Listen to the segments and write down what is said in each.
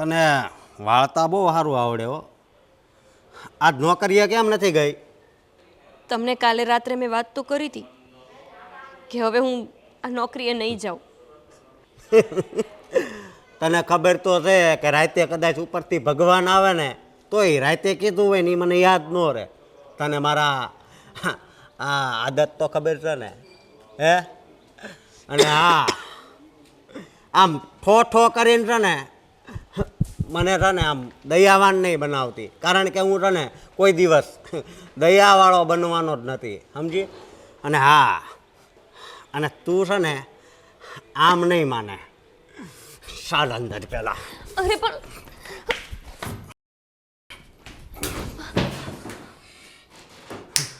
તને વાળતા બહુ સારું આવડે હો. આજ નોકરીએ કેમ નથી ગઈ? તમને કાલે રાત્રે મેં વાત તો કરી હતી કે હવે હું આ નોકરીએ નહીં જાઉં. તને ખબર તો છે કે રાતે કદાચ ઉપરથી ભગવાન આવે ને તોય રાતે કીધું હોય ને ઈ મને યાદ ન રહે. તને મારા આ આદત તો ખબર છે ને, હે? અને હા, આમ ઠો કરીને છે ને મને છે ને આમ દયાવાન નહીં બનાવતી, કારણ કે હું છે ને કોઈ દિવસ દયાવાળો બનવાનો જ નથી, સમજી? અને હા, અને તું છે ને આમ નહીં માને. ચાલ અંદર પેલા. અરે પણ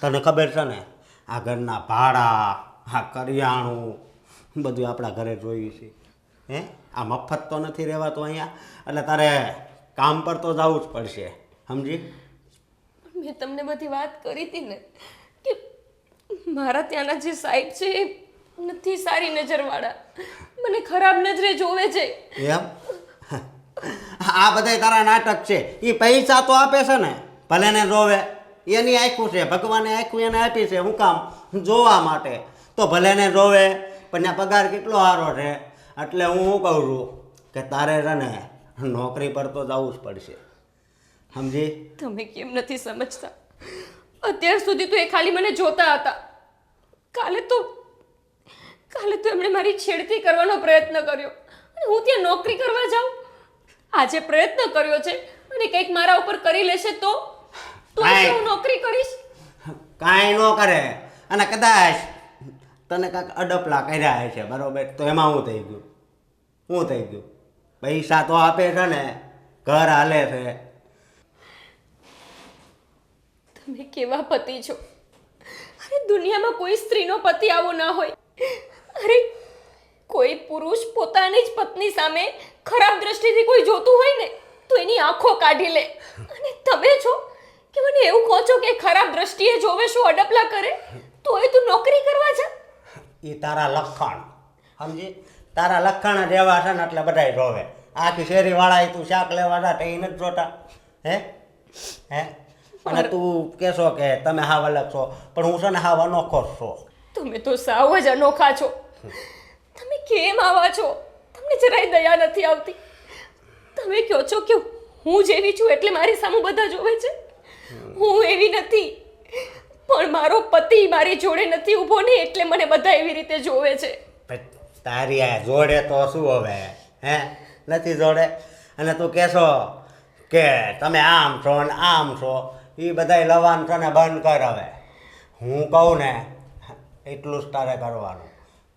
તને ખબર છે ને આ ઘરના ભાડા, આ કરિયાણું બધું આપણા ઘરે જોયું છે, હે? આ મફત તો નથી રહેવાતું અહીંયા, એટલે તારે કામ પર તો જવું જ પડશે, સમજી? મેં તમને બધી વાત કરી હતી ને કે મારા ત્યાંના જે સાહેબ છે એ નથી સારી નજરવાળા, મને ખરાબ નજરે જોવે છે. એમ? આ બધા તારા નાટક છે. એ પૈસા તો આપે છે ને, ભલે ને જોવે, એની આખું છે, ભગવાને આખું એને આપી છે. હું કામ? જોવા માટે. તો ભલે ને જોવે, પણ આ પગાર કેટલો સારો છે. એટલે હું શું કહું છું કે તારે છે ને નોકરી પર તો જવું જ પડશે, સમજી? તમે કેમ નથી સમજતા? અત્યાર સુધી તો એ ખાલી મને જોતા હતા. કાલે તો એમણે મારી છેડતી કરવાનો પ્રયત્ન કર્યો અને હું ત્યાં નોકરી કરવા જાઉં. આજે પ્રયત્ન કર્યો છે અને કંઈક મારા ઉપર કરી લેશે તો હું નોકરી કરીશ? કાંઈ ન કરે. અને કદાચ તને કાંઈક અડપલા કર્યા છે, બરોબર? તો એમાં શું થઈ ગયું? શું થઈ ગયું? પૈસા તો આપે છે ને, ઘર હાલે છે. તમે કેવા પતિ છો? અરે દુનિયામાં કોઈ સ્ત્રીનો પતિ આવો ના હોય. અરે કોઈ પુરુષ પોતાની જ પત્ની સામે ખરાબ દ્રષ્ટિથી કોઈ જોતું હોય ને તો એની આંખો કાઢી લે, અને તમે છો કે મને એવું કહો છો કે ખરાબ દ્રષ્ટિએ જોવે, શું અડપલા કરે, તોય તું નોકરી કરવા જા? એ તારા લખણ, સમજી? તારા લખણ જ એવા છે ને એટલે બધાય જોવે. આખી શેરીવાળા તું શાક લેવા જા તો એ નથી જોતા, હે? અને તું કહેશો કે તમે હાવ અલગ છો, પણ હું છે ને હાવ અનોખો જ છું. તમે તો સાવ જ અનોખા છો. તમે કેમ આવા છો? તમને જરાય દયા નથી આવતી. તમે કહો છો કે હું જેવી છું એટલે મારી સામે બધા જોવે છે. હું એવી નથી, પણ મારો પતિ મારી જોડે નથી ઊભો ને એટલે મને બધા એવી રીતે જોવે છે. તારી આ જોડે તો શું હવે, હે? નથી જોડે. અને તું કહેશો કે તમે આમ છો ને આમ છો, એ બધાય લવાન છે ને બંધ કર હવે. હું કહું ને એટલું જ તારે કરવાનું.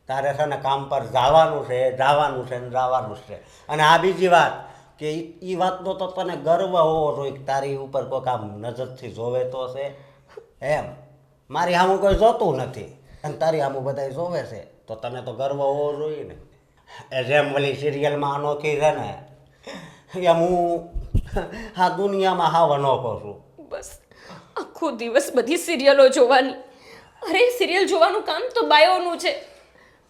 તારે છે ને કામ પર જવાનું છે ને જવાનું છે. અને આ બીજી વાત કે એ વાતનો તો તને ગર્વ હોવો જોઈએ કે તારી ઉપર કોઈ કામ નજરથી જોવે તો છે, એમ. મારી સામું કોઈ જોતું નથી અને તારી સામું બધા જોવે છે, તો તને તો ગર્વ હોવો જોઈએ ને. એ જેમ ઓલી સિરિયલમાં અનોખી છે ને, એમ હું આ દુનિયામાં હાવ અનોખો છું. બસ આખો દિવસ બધી સિરિયલો જોવાની. અરે સિરિયલ જોવાનું કામ તો બાયોનું છે.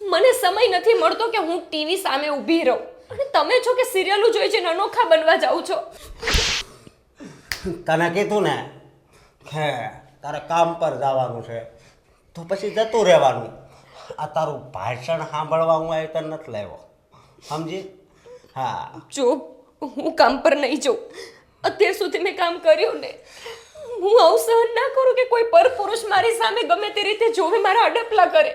મને સમય નથી મળતો કે હું ટીવી સામે ઊભી રહું, અને તમે છો કે સિરિયલો જોઈ છે અનોખા બનવા જાવ છો. તને કીધું ને કે તારે કામ પર જવાનું છે તો પછી જતું રહેવાનું. આ તારું ભાષણ સાંભળવા હું આવી તને નથી લાવ્યો, સમજી? હા, જો હું કામ પર નહીં જાઉં, અત્યાર સુધી મેં કામ કર્યું ને, હું આવું સહન ના કરું કે કોઈ પર પુરુષ મારી સામે ગમે તે રીતે જોવે, મારા અડપલા કરે.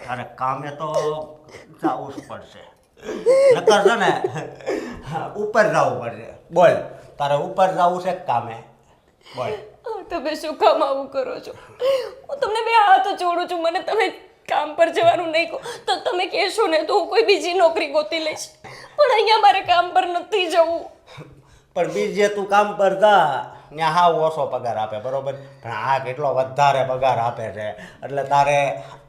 તારે કામે તો જવું જ પડશે. નકર છે ને ઉપર જવું પડશે. બોલ, તારે ઉપર જવું છે કામે? બોલ. તમે શું કામ આવું કરો છો? હું તમને બે હાથ જોડું છું. મને તમે કામ પર જવાનું નહીં કહો તો તમે કહેશો ને તો હું કોઈ બીજી નોકરી ગોતી લઈશ, પણ અહીંયા મારે કામ પર નથી જવું. પણ બીજે તું કામ પર જા, ત્યાં હાવ ઓછો પગાર આપે, બરોબર? પણ આ કેટલો વધારે પગાર આપે છે, એટલે તારે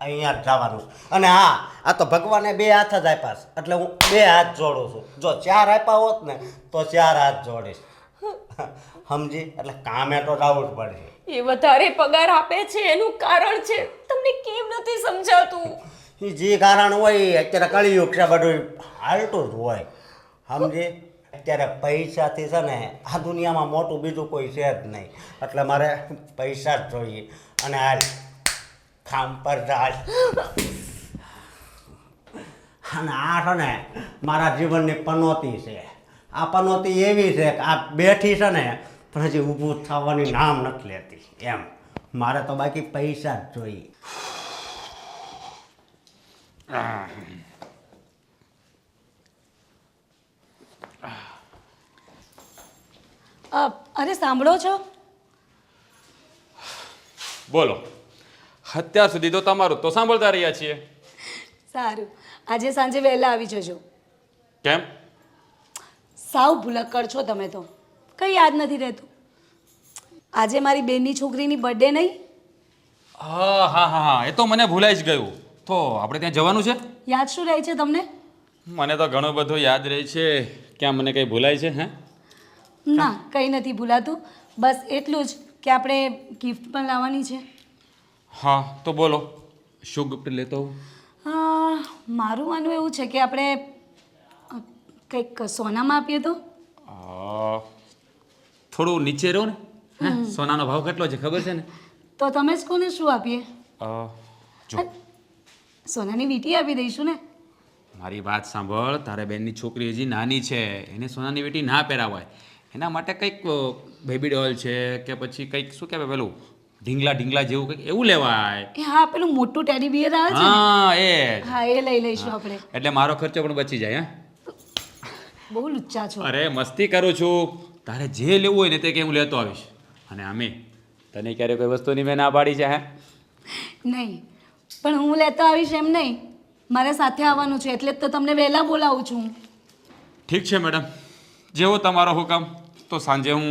અહીંયા જ જવાનું. અને હા, આ તો ભગવાને 2 હાથ જ આપ્યા છે, એટલે હું 2 હાથ જોડું છું. જો 4 આપ્યા હોત ને તો 4 હાથ જોડીશ, સમજી? એટલે કામે તો જવું જ પડશે. એ વધારે પગાર આપે છે એનું કારણ છે, તમને કેમ નથી સમજાતું? એ જે કારણ હોય અત્યારે કળિયુગ છે, બધું હાલતું જ હોય. સમજી? અત્યારે પૈસાથી છે ને આ દુનિયામાં મોટું બીજું કોઈ છે જ નહીં. એટલે મારે પૈસા જ જોઈએ. અને હાલ કામ પર ચાલ. અને આ છે ને મારા જીવનની પનોતી છે. આ પનોતી એવી છે કે આ બેઠી છે ને પણ હજી ઊભું થવાની નામ નથી લેતી. એમ મારે તો બાકી પૈસા જ જોઈએ. અરે સાંભળો છો? બોલો. અત્યાર સુધી તો તમારું તો સાંભળતા રહ્યા છીએ. સારું, આજે સાંજે વહેલા આવી જજો. કેમ? સાવ ભૂલક્કડ છો તમે તો, કંઈ યાદ નથી રહેતું. આજે મારી બેનની છોકરીની બર્થડે નહીં? હા હા હા હા, એ તો મને ભૂલાઈ જ ગયું. તો આપણે ત્યાં જવાનું છે? યાદ શું રહે છે તમને? મને તો ઘણું બધું યાદ રહે છે. ક્યાં મને કંઈ ભૂલાય છે? હે? ના, કંઈ નથી ભૂલાતું. બસ એટલું જ કે આપણે ગિફ્ટ પણ લાવવાની છે. હા તો બોલો, શું ગિફ્ટ લેતો હું? મારું માનવું એવું છે કે આપણે કંઈક સોનામાં આપીએ તો? થોડું નીચે રહો ને. હે, સોનાનો ભાવ કેટલો છે ખબર છે ને? તો તમે જ કોને શું આપીએ? જો સોનાની વીંટી આપી દઈશું ને. મારી વાત સાંભળ, તારે બેનની છોકરી હજી નાની છે, એને સોનાની વીંટી ના પહેરાવાય. એના માટે કંઈક બેબી ડોલ છે કે પછી કંઈક શું કહેવાય પેલું ઢીંગલા ઢીંગલા જેવું કંઈક એવું લેવાય. એ હા, પેલું મોટું ટેડી બિયર આવે છે ને? હા એ જ. હા, એ લઈ લઈશું આપણે. એટલે મારો ખર્ચો પણ બચી જાય. હે, બહુ લુચ્ચા છો. અરે મસ્તી કરું છું. તારે જે લેવું હોય ને તે કે હું લેતો આવીશ. અને આમે તને ક્યારે કોઈ વસ્તુની મેં ના પાડી છે? હે, નહીં, પણ હું લેતો આવીશ એમ નહીં, મારે સાથે આવવાનું છે એટલે જ તો તમને વહેલા બોલાવું છું. ઠીક છે મેડમ, જેવો તમારો હુકમ. તો સાંજે હું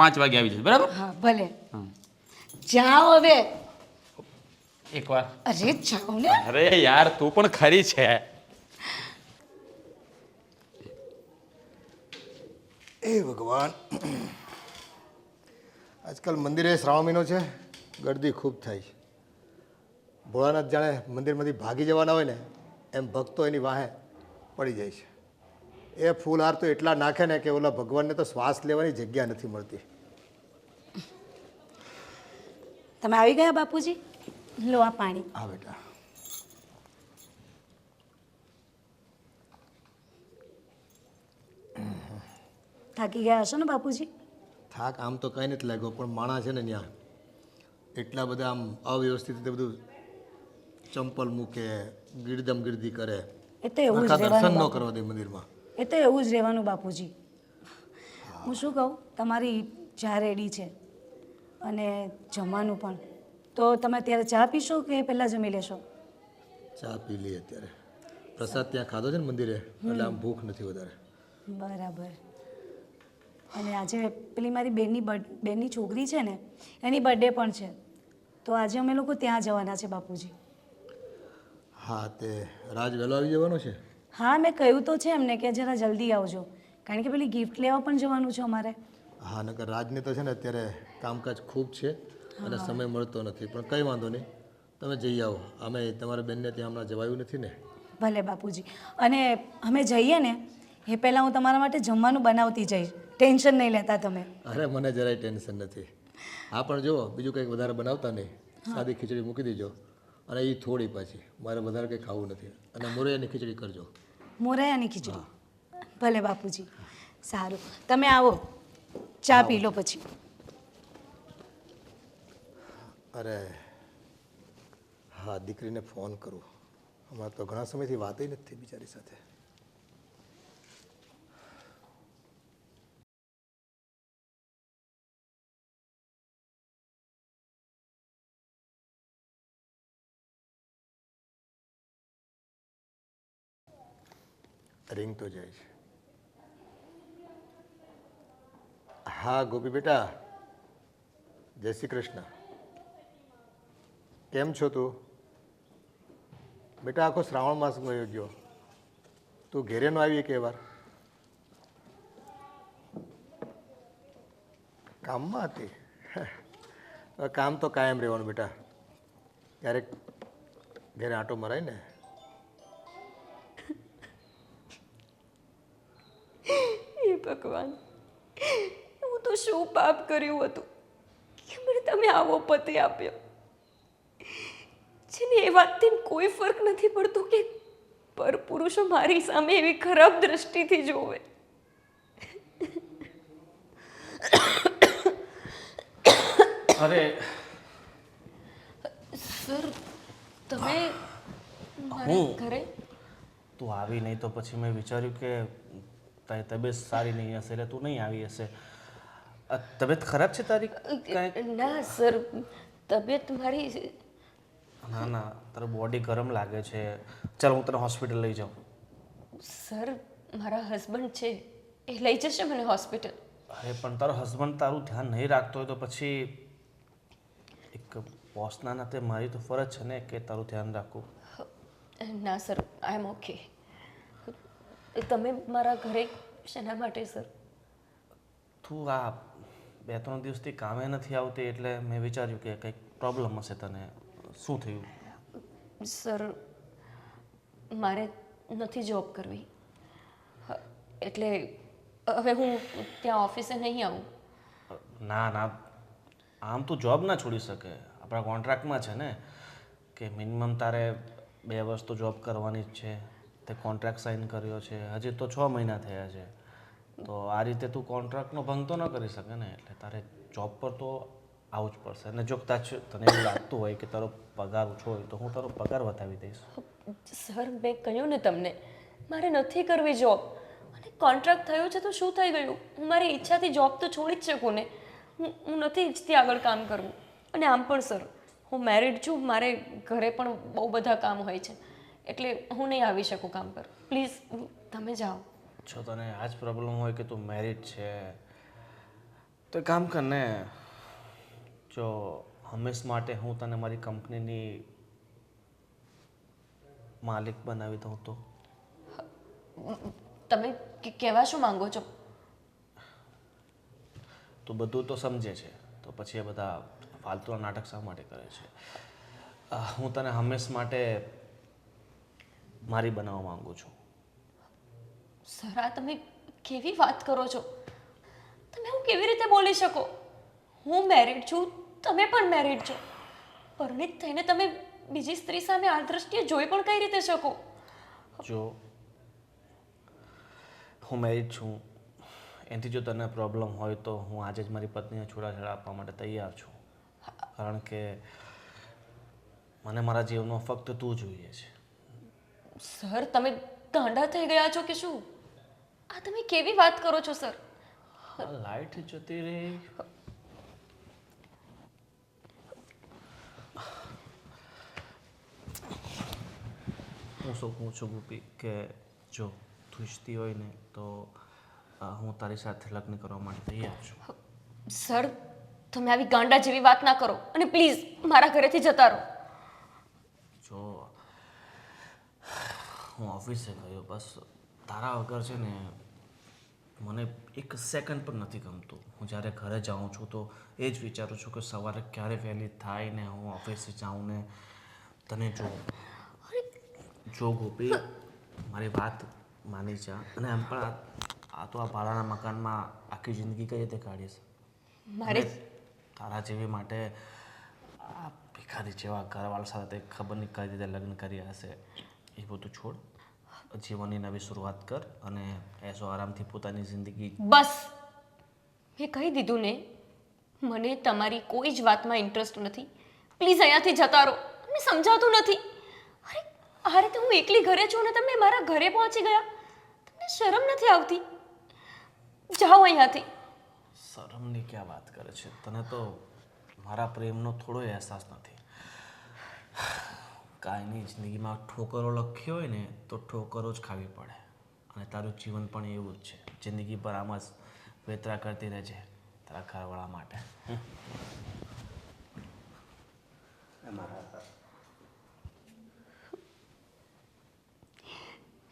5 વાગે આવી જઈશ, બરાબર? હા ભલે. જાઓ હવે. એકવાર. અરે જાઓ ને. અરે યાર તું પણ ખરી છે. એ ભગવાન, આજકાલ મંદિરે શ્રાવણ મહિનો છે, ગરદી ખૂબ થાય છે. ભોળાનાથ જાણે મંદિરમાંથી ભાગી જવાના હોય ને એમ ભક્તો એની વાહે પડી જાય છે. એ ફૂલહાર તો એટલા નાખે ને કે ઓલા ભગવાનને તો શ્વાસ લેવાની જગ્યા નથી મળતી. તમે આવી ગયા બાપુજી? લો આ પાણી. હા બેટા. થાકી ગયા હશો ને બાપુજી? થાક આમ તો કંઈ નથી લાગ્યો, પણ માણસ છે ને ત્યાં એટલા બધા આમ અવ્યવસ્થિત રીતે બધું ચંપલ મૂકે, ગીરદમ ગીરદી કરે, એ તો એવું જ દર્શન રહેવાનું ન કરવા દે મંદિરમાં. એ તો એવું જ રહેવાનું બાપુજી. હું શું કહું, તમારી ચા રેડી છે અને જમવાનું પણ. તો તમે અત્યારે ચા પીશો કે પહેલાં જમી લેશો? ચા પી લઈએ અત્યારે. પ્રસાદ ત્યાં ખાધો છે ને મંદિરે, એટલે આમ ભૂખ નથી વધારે. બરાબર. અને આજે પેલી મારી બેનની છોકરી છે ને, એની બર્થડે પણ છે, તો આજે અમે લોકો ત્યાં જવાના છે બાપુજી. હા, તે રાજ વહેલો આવી જવાનો છે? હા, મેં કહ્યું તો છે એમને કે જરા જલ્દી આવજો, કારણ કે પેલી ગિફ્ટ લેવા પણ જવાનું છે અમારે. હા, નકર રાજને તો છે ને અત્યારે કામકાજ ખૂબ છે અને સમય મળતો નથી, પણ કંઈ વાંધો નહીં, તમે જઈ આવો. અમે તમારા બેનને ત્યાં હમણાં જવાયું નથી ને. ભલે બાપુજી. અને અમે જઈએ ને એ પહેલાં હું તમારા માટે જમવાનું બનાવતી જઈશ, ટેન્શન નહીં લેતા તમે. અરે મને જરાય ટેન્શન નથી. હા, પણ જુઓ બીજું કંઈક વધારે બનાવતા નહીં, સાદી ખીચડી મૂકી દેજો, અને એ થોડી પાછી, મારે વધારે કંઈ ખાવું નથી. અને મોરૈયાની ખીચડી કરજો. મોરૈયાની ખીચડી? ભલે બાપુજી. સારું, તમે આવો, ચા પી લો પછી. અરે હા, દીકરીને ફોન કરું. હમણાં તો ઘણા સમયથી વાત નથી થઈ બિચારી સાથે. રિંગ તો જાય છે. હા ગોપી બેટા, જય શ્રી કૃષ્ણ. કેમ છો તું? બેટા આખો શ્રાવણ માસ ગયો ગયો, તું ઘેરે નો આવી કે વાર? કામમાં હતી? કામ તો કાયમ રહેવાનું બેટા, ક્યારેક ઘેરે આંટો મરાય ને. ભગવાન, હું તો શું પાપ કર્યું હતું કે મને તમે આવો પતિ આપ્યો, જેને એ વાતથી કોઈ ફરક નથી પડતો કે પરપુરુષો મારી સામે એવી ખરાબ દ્રષ્ટિથી જોવે. અરે સર, તમે મારા ઘરે તું આવી નહીં તો પછી મેં વિચાર્યું કે તારી તબિયત સારી નહીં હશે એટલે તું નહીં આવી હશે. તબિયત ખરાબ છે તારી કાંઈ? ના સર, તબિયત મારી ના ના, તારું બોડી ગરમ લાગે છે. ચાલ હું તને હોસ્પિટલ લઈ જાઉં. સર, મારા હસબન્ડ છે, એ લઈ જશે મને હોસ્પિટલ. અરે પણ તારો હસબન્ડ તારું ધ્યાન નહીં રાખતો હોય તો પછી એક બોસના નાતે મારી તો ફરજ છે ને કે તારું ધ્યાન રાખવું. ના સર, આઈ એમ ઓકે. તમે મારા ઘરે શેના માટે સર? તું આ 2-3 દિવસથી કામે નથી આવતી એટલે મેં વિચાર્યું કે કંઈક પ્રોબ્લેમ હશે તને. શું થયું? સર, મારે નથી જોબ કરવી, એટલે હવે હું ત્યાં ઓફિસે નહીં આવું. ના ના, આમ તું જોબ ના છોડી શકે. આપણા કોન્ટ્રાક્ટમાં છે ને કે મિનિમમ તારે 2 વર્ષ તો જોબ કરવાની જ છે. તે કોન્ટ્રાક્ટ સાઇન કર્યો છે, હજી તો 6 મહિના થયા છે. તો આ રીતે તું કોન્ટ્રાક્ટનો ભંગ તો ન કરી શકે ને, એટલે તારે જોબ પર તો આવવું જ પડશે. અને જો તને એવું લાગતું હોય કે તારો પગાર ઓછો હોય તો હું તારો પગાર વધાવી દઈશ. સર, મેં કહ્યું ને તમને, મારે નથી કરવી જોબ. અને કોન્ટ્રાક્ટ થયો છે તો શું થઈ ગયું? હું મારી ઈચ્છાથી જોબ તો છોડી જ શકું ને. હું નથી ઈચ્છતી આગળ કામ કરવું. અને આમ પણ સર, હું મેરિડ છું, મારે ઘરે પણ બહુ બધા કામ હોય છે, એટલે હું નહીં આવી શકું કામ પર. પ્લીઝ તમે જાઓ. જો તને આ જ પ્રોબ્લેમ હોય કે તું મેરિડ છે તો એક કામ કર ને, જો હંમેશ માટે હું તને મારી કંપનીની માલિક બનાવી દઉં તો? તમે કહેવા શું માંગો છો? તું બધું તો સમજે છે તો પછી એ બધા ફાલતુના નાટક શા માટે કરે છે? હું તને હંમેશ માટે મારી બનાવવા માંગુ છું. સર, આ તમે કેવી વાત કરો છો? તમે હું કેવી રીતે બોલી શકો? હું મેરિડ છું, તમે પણ મેરિડ છો. પરણિત થઈને તમે બીજી સ્ત્રી સામે આ દ્રષ્ટિએ જોઈ પણ કઈ રીતે શકો? જો હું મેરિડ છું, એનાથી જો તને પ્રોબ્લેમ હોય તો હું આજે જ મારી પત્નીને છૂટાછેડા આપવા માટે તૈયાર છું. કારણ કે મને મારા જીવનમાં ફક્ત તું જોઈએ છે. સર, તમે ગાંડા થઈ ગયા છો કે શું? આ તમે કેવી વાત કરો છો સર? લાઈટ જતી રહી. હું શું કહું છું ગોપી કે જો તું ઈચ્છતી હોય ને તો હું તારી સાથે લગ્ન કરવા માટે તૈયાર છું. સર, તમે આવી ગાંડા જેવી વાત ના કરો અને પ્લીઝ મારા ઘરેથી જતા રહો. જો હું ઓફિસે ગયો, બસ તારા વગર છે ને મને એક સેકન્ડ પણ નથી ગમતું. હું જ્યારે ઘરે જાઉં છું તો એ જ વિચારું છું કે સવારે ક્યારે વહેલી થાય ને હું ઓફિસે જાઉં ને તને જોઉં. જો ગોપી, મારી વાત માની જા. અને એમ પણ આ તો આ ભાડાના મકાનમાં આખી જિંદગી કઈ રીતે કાઢીશ? મારે તારા જેવી માટે આ ભિખારી જેવા ઘરવાળા સાથે ખબર નહીં કઈ રીતે લગ્ન કર્યા હશે. એ બધું છોડ, જીવનની નવી શરૂઆત કર અને એસો આરામથી પોતાની જિંદગી. બસ, મેં કહી દીધું ને, મને તમારી કોઈ જ વાતમાં ઇન્ટરેસ્ટ નથી. પ્લીઝ અહીંયાથી જતા રહો. મને સમજાતું નથી. અરે, આ રીતે હું એકલી ઘરે છું ને તમે મારા ઘરે પહોંચી ગયા. તમને શરમ નથી આવતી? જાઓ અહીંયાથી. શરમની ક્યાં વાત કરે છે? તને તો મારા પ્રેમનો થોડો અહેસાસ નથી. કાંઈની જિંદગીમાં ઠોકરો લખી હોય ને તો ઠોકરો જ ખાવી પડે. અને તારું જીવન પણ એવું જ છે. જિંદગી પર આમ જ વેતરા કરતી રહેજે તારા ઘરવાળા માટે.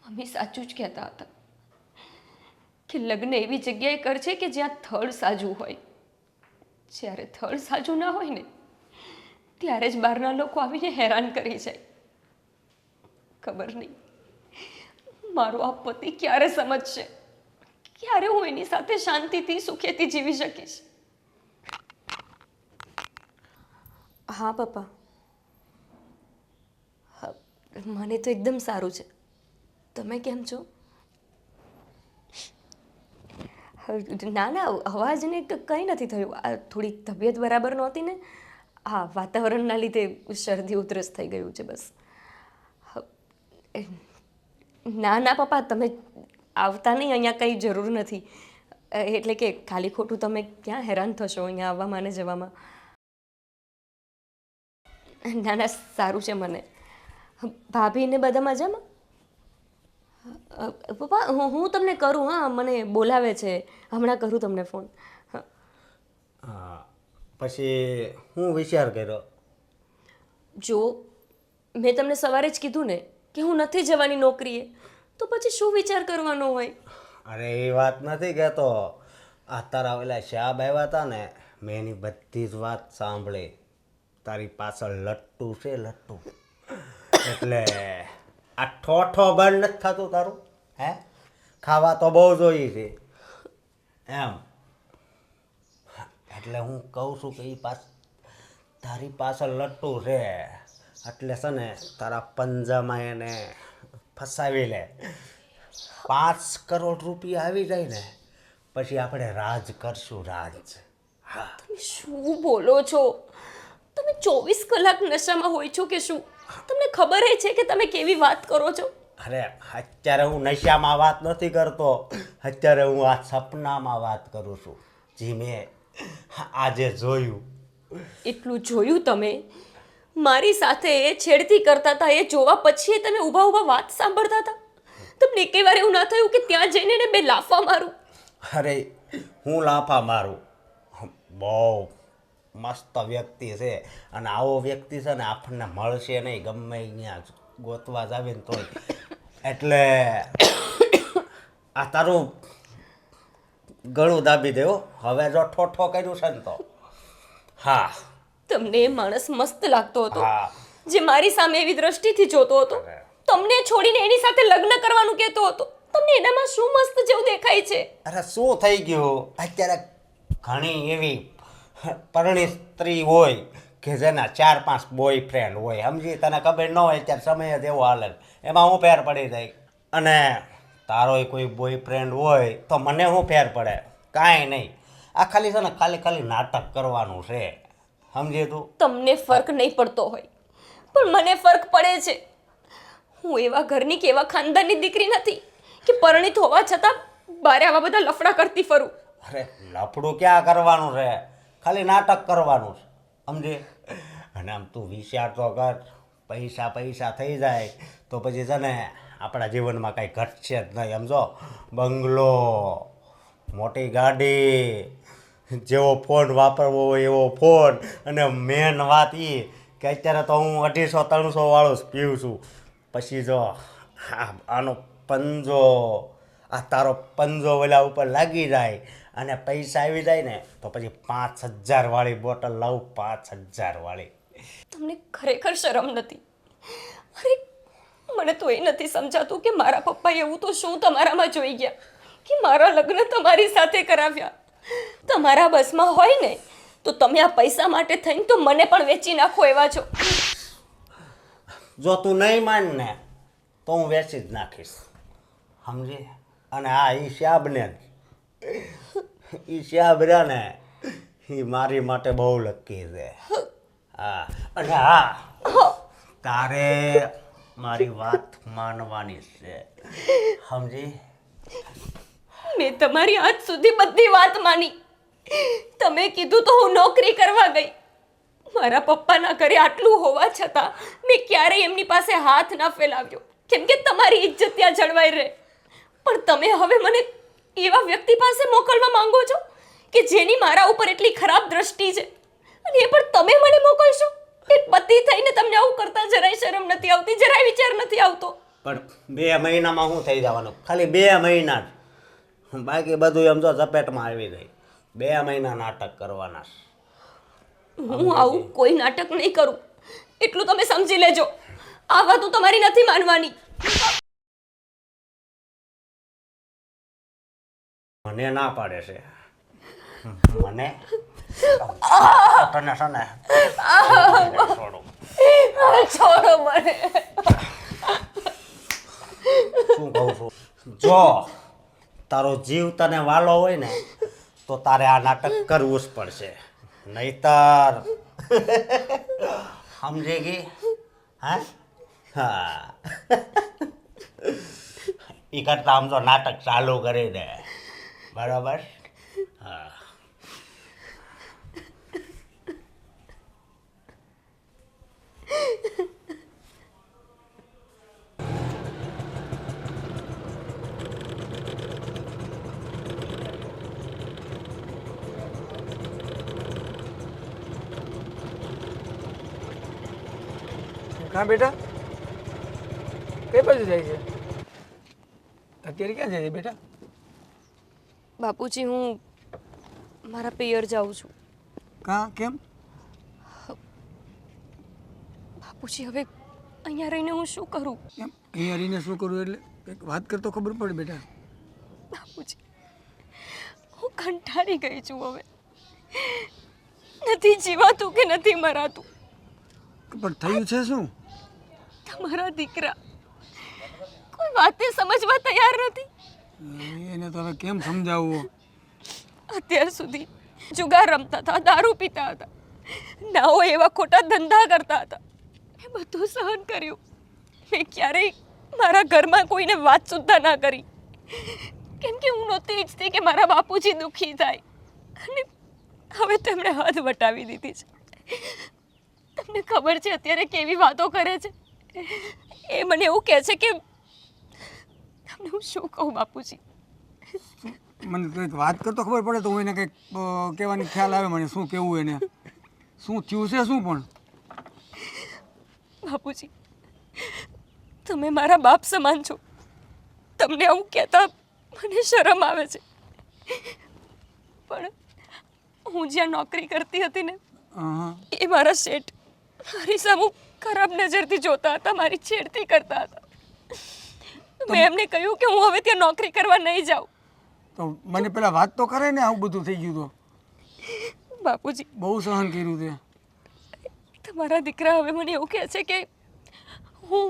મમ્મી સાચું જ કહેતા હતા કે લગ્ન એવી જગ્યાએ કરશે કે જ્યાં થડ સાજું હોય. જ્યારે થડ સાજું ના હોય ને ત્યારે જ બહારના લોકો આવીને હેરાન કરી જાય. ખબર નહીં મારો આ પતિ ક્યારે સમજશે, ક્યારે હું એની સાથે શાંતિથી સુખેથી જીવી શકીશ? હા પપ્પા, હા, મને તો એકદમ સારું છે. તમે કેમ છો? ના ના, અવાજને કંઈ નથી થયું. આ થોડી તબિયત બરાબર નહોતી ને, હા, વાતાવરણના લીધે શરદી ઉધરસ થઈ ગયું છે બસ. ના ના પપ્પા, તમે આવતા નહીં, અહીંયા કંઈ જરૂર નથી. એટલે કે ખાલી ખોટું તમે ક્યાં હેરાન થશો અહીંયા આવવામાં અને જવામાં. ના ના, સારું છે મને. ભાભીને બધા મજામાં? પપ્પા, હું તમને કરું, હા, મને બોલાવે છે, હમણાં કરું તમને ફોન. હા. હા, પછી હું વિચાર કર્યો. જો મેં તમને સવારે જ કીધું ને કે હું નથી જવાની નોકરીએ, તો પછી શું વિચાર કરવાનો હોય? અરે એ વાત નથી કહેતો. આ તારા ઓલા શાબ આવ્યા હતા ને, મેં એની બધી જ વાત સાંભળી. તારી પાછળ લટ્ટુ છે, લટ્ટુ. એટલે આ ઠોઠો બંધ નથી થતું તારું? હે, ખાવા તો બહુ જોઈએ છે એમ. એટલે હું કહું છું કે એ તારી પાછળ લટ્ટુ છે, એટલે છે ને તારા પંજામાં એને ફસાવી લે. 5 કરોડ રૂપિયા આવી જાય ને પછી આપણે રાજ કરશું, રાજ. હા, તમે શું બોલો છો? તમે 24 કલાક નશામાં હોય છો કે શું? તમને ખબર છે કે તમે કેવી વાત કરો છો? અરે અત્યારે હું નશામાં વાત નથી કરતો, અત્યારે હું આ સપનામાં વાત કરું છું, જી મેં આજે જોયું. એટલું જોયું તમે? મારી સાથે એ છેડતી કરતા હતા, એ જોવા પછી તમે ઊભા ઊભા વાત સાંભળતા હતા? તમને એકે વાર એવું ના થયું કે ત્યાં જઈને એને બે લાફા મારું? અરે હું લાફા મારું? બહુ મસ્ત વ્યક્તિ છે, અને આવો વ્યક્તિ છે ને આપણને મળશે નહીં, ગમે ત્યાં ગોતવા જાવે ને તોય. એટલે આ તારું ગળું દાબી દેવો હવે, જો ઠોઠો કર્યું છે ને તો. હા. તમને એ માણસ મસ્ત લાગતો હતો, હા. જે મારી સામે એવી દ્રષ્ટિથી જોતો હતો, તમને છોડીને એની સાથે લગ્ન કરવાનું કહેતો હતો. તમને એનામાં શું મસ્ત જેવું દેખાય છે? અરે શું થઈ ગયું? અત્યારે ઘણી એવી પરણિત સ્ત્રી હોય કે જેના 4-5 બોયફ્રેન્ડ હોય, સમજી? તને ખબર ન હોય, ત્યારે સમય જ એવો હાલે, એમાં હું ફેર પડી જાય. અને તારોય કોઈ બોયફ્રેન્ડ હોય તો મને શું ફેર પડે? કાંઈ નહીં. આ ખાલી છે ને ખાલી નાટક કરવાનું છે, સમજી તું? તમને ફરક નહીં પડતો હોય, પણ મને ફરક પડે છે. હું એવા ઘરની કે એવા ખાનદાનની દીકરી નથી કે પરણિત હોવા છતાં બારે આવા બધા લફડા કરતી ફરું. અરે લફડું ક્યાં કરવાનું છે, ખાલી નાટક કરવાનું છે, સમજી? અને આમ તું વિચાર તો કર, પૈસા થઈ જાય તો પછી છે ને આપણા જીવનમાં કાંઈ ઘટશે જ નહીં, સમજો? બંગલો, મોટી ગાડી, જેવો ફોન વાપરવો હોય એવો ફોન, અને મેન વાત એ કે અત્યારે તો હું 250-300 વાળો જ પીવું છું. પછી જો આનો પંજો, આ તારો પંજો ઓલા ઉપર લાગી જાય અને પૈસા આવી જાય ને તો પછી 5000 વાળી બોટલ લાવું, 5000 વાળી. તમને ખરેખર શરમ નથી? અરે મને તો એ નથી સમજાતું કે મારા પપ્પાએ એવું તો શું તમારામાં જોઈ ગયા કે મારા લગ્ન તમારી સાથે કરાવ્યા? તમારા બસમાં હોય ને તો તમે આ પૈસા માટે થઈને તો મને પણ વેચી નાખો એવા છો. જો તું નહીં માન ને તો હું વેચી જ નાખીશ, સમજી? અને હા, એ શ્યાબને રહ્યા ને એ મારી માટે બહુ લકી છે. હા, અને હા, તારે મારી વાત માનવાની છે, સમજી? મેં તમારી આજ સુધી બધી વાત માની. તમે કીધું તો હું નોકરી કરવા ગઈ. મારા પપ્પાના ઘરે આટલું હોવા છતાં મેં ક્યારેય એમની પાસે હાથ ના ફેલાવ્યો, કેમ કે તમારી ઇજ્જત ત્યાં જળવાઈ રહે. પણ તમે હવે મને એવા વ્યક્તિ પાસે મોકલવા માંગો છો કે જેની મારા ઉપર એટલી ખરાબ દ્રષ્ટિ છે, અને એ પણ તમે મને મોકલશો? એ પતિ થઈને તમને આવું કરતા જરાય શરમ નથી આવતી? જરાય વિચાર નથી આવતો? પણ 2 મહિનામાં શું થઈ જવાનું? ખાલી 2 મહિના જ, બાકી બધું એમ જો ઝપેટમાં આવી જાય. 2 મહિના નાટક કરવાના. હું આવું કોઈ નાટક નહીં કરું, એટલું તમે સમજી લેજો. આ વાત હું તમારી નથી માનવાની. મને ના પાડે છે મને તને છે ને છોડું છોડો મને. શું કહું છું જો તારો જીવ તને વાલો હોય ને તો તારે આ નાટક કરવું જ પડશે નહીતર સમજી ગઈ હા હા એ કરતા આમ તો નાટક ચાલુ કરી દે બરાબર હા કાં બેટા કઈ બાજુ જાય છે અત્યારે ક્યાં જાય છે બેટા? બાપુજી, હું મારા પિયર જાઉં છું. કાં કેમ? બાપુજી, હવે અહીંયા રહીને હું શું કરું? કેમ અહીંયા રહીને શું કરું એટલે કંઈક વાત કરતો ખબર પડે બેટા. બાપુજી, હું કંટાળી ગઈ છું હવે. નથી જીવાતું કે નથી મરાતું. પણ થયું છે શું? તમારા દીકરા કોઈ વાતે સમજવા તૈયાર નથી. એને તો હવે કેમ સમજાવવો? અત્યાર સુધી જુગાર રમતા હતા, દારૂ પીતા હતા, ના હોય એવા ખોટા ધંધા કરતા હતા. મેં બધું સહન કર્યું. મેં ક્યારેય મારા ઘરમાં કોઈને વાત સુદ્ધા ના કરી, કેમ કે હું નહોતી ઈચ્છતી કે મારા બાપુજી દુઃખી થાય. અને હવે તેમણે હદ વટાવી દીધી છે. તમને ખબર છે અત્યારે કેવી વાતો કરે છે? એ મને એવું કહે છે કે તમને હું શું કહું બાપુજી? મને કંઈક વાત કરતો ખબર પડે તો હું એને કંઈક કહેવાની ખ્યાલ આવે મને શું કહેવું એને. શું થયું છે શું? પણ બાપુજી, તમે મારા બાપ સમાન છો. તમને આવું કહેતા મને શરમ આવે છે, પણ હું જ્યાં નોકરી કરતી હતી ને, હા એ મારા શેઠ મારી સામું ખરાબ નજરથી જોતા હતા, મારી છેડતી કરતા હતા. મેં એમને કહ્યું કે હું હવે ત્યાં નોકરી કરવા નહીં જાઉં. તો મને પેલા વાત તો કરે ને આવું બધું થઈ ગયું તો. બાપુજી, બહુ સહન કર્યું તે. તમારા દીકરા હવે મને એવું કહે છે કે હું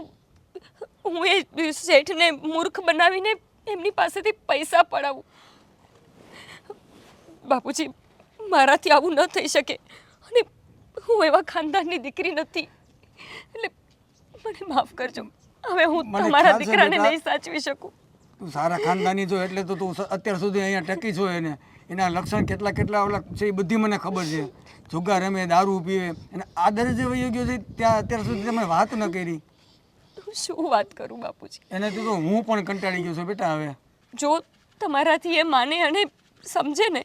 એ શેઠને મૂર્ખ બનાવીને એમની પાસેથી પૈસા પડાવું. બાપુજી, મારાથી આવું ન થઈ શકે, અને હું એવા ખાનદાનની દીકરી નથી, એટલે મને માફ કરજો. હવે હું મને તમારા ખ્યાલ છે દીકરાને બેટા. નહીં સાચવી શકું. તું સારા ખાનદાની છો એટલે તો તું અત્યાર સુધી અહીંયા ટકી છો. એને એના લક્ષણ કેટલા કેટલા ઓલા છે એ બધી મને ખબર છે. જુગાર રમે, દારૂ પીવે, અને આદરે જે વહી ગયો છે ત્યાં અત્યાર સુધી તમે વાત ન કરી. હું શું વાત કરું બાપુજી? એનાથી તો હું પણ કંટાળી ગયો છું બેટા. હવે જો તમારાથી એ માને અને સમજે ને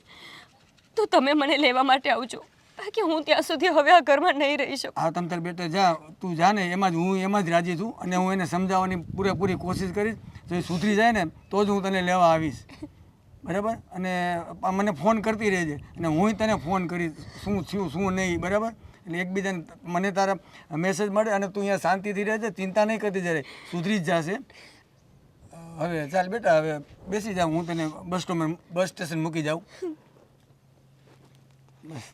તો તમે મને લેવા માટે આવજો, બાકી હું ત્યાં સુધી હવે આ ઘરમાં નહીં રહી શકું. આ તમ તાર બેટા જા, તું જા ને એમાં જ હું એમાં જ રાજી છું. અને હું એને સમજાવવાની પૂરેપૂરી કોશિશ કરીશ. જો એ સુધરી જાય ને તો જ હું તને લેવા આવીશ, બરાબર? અને મને ફોન કરતી રહેજે, અને હું તને ફોન કરીશ શું થયું શું નહીં, બરાબર? એટલે એકબીજાને મને તારા મેસેજ મળે, અને તું અહીંયા શાંતિથી રહેજે, ચિંતા નહીં કરતી, જ્યારે સુધરી જ જશે. હવે ચાલ બેટા, હવે બેસી જાઉં, હું તને બસ સ્ટેશન મૂકી જાઉં. બસ.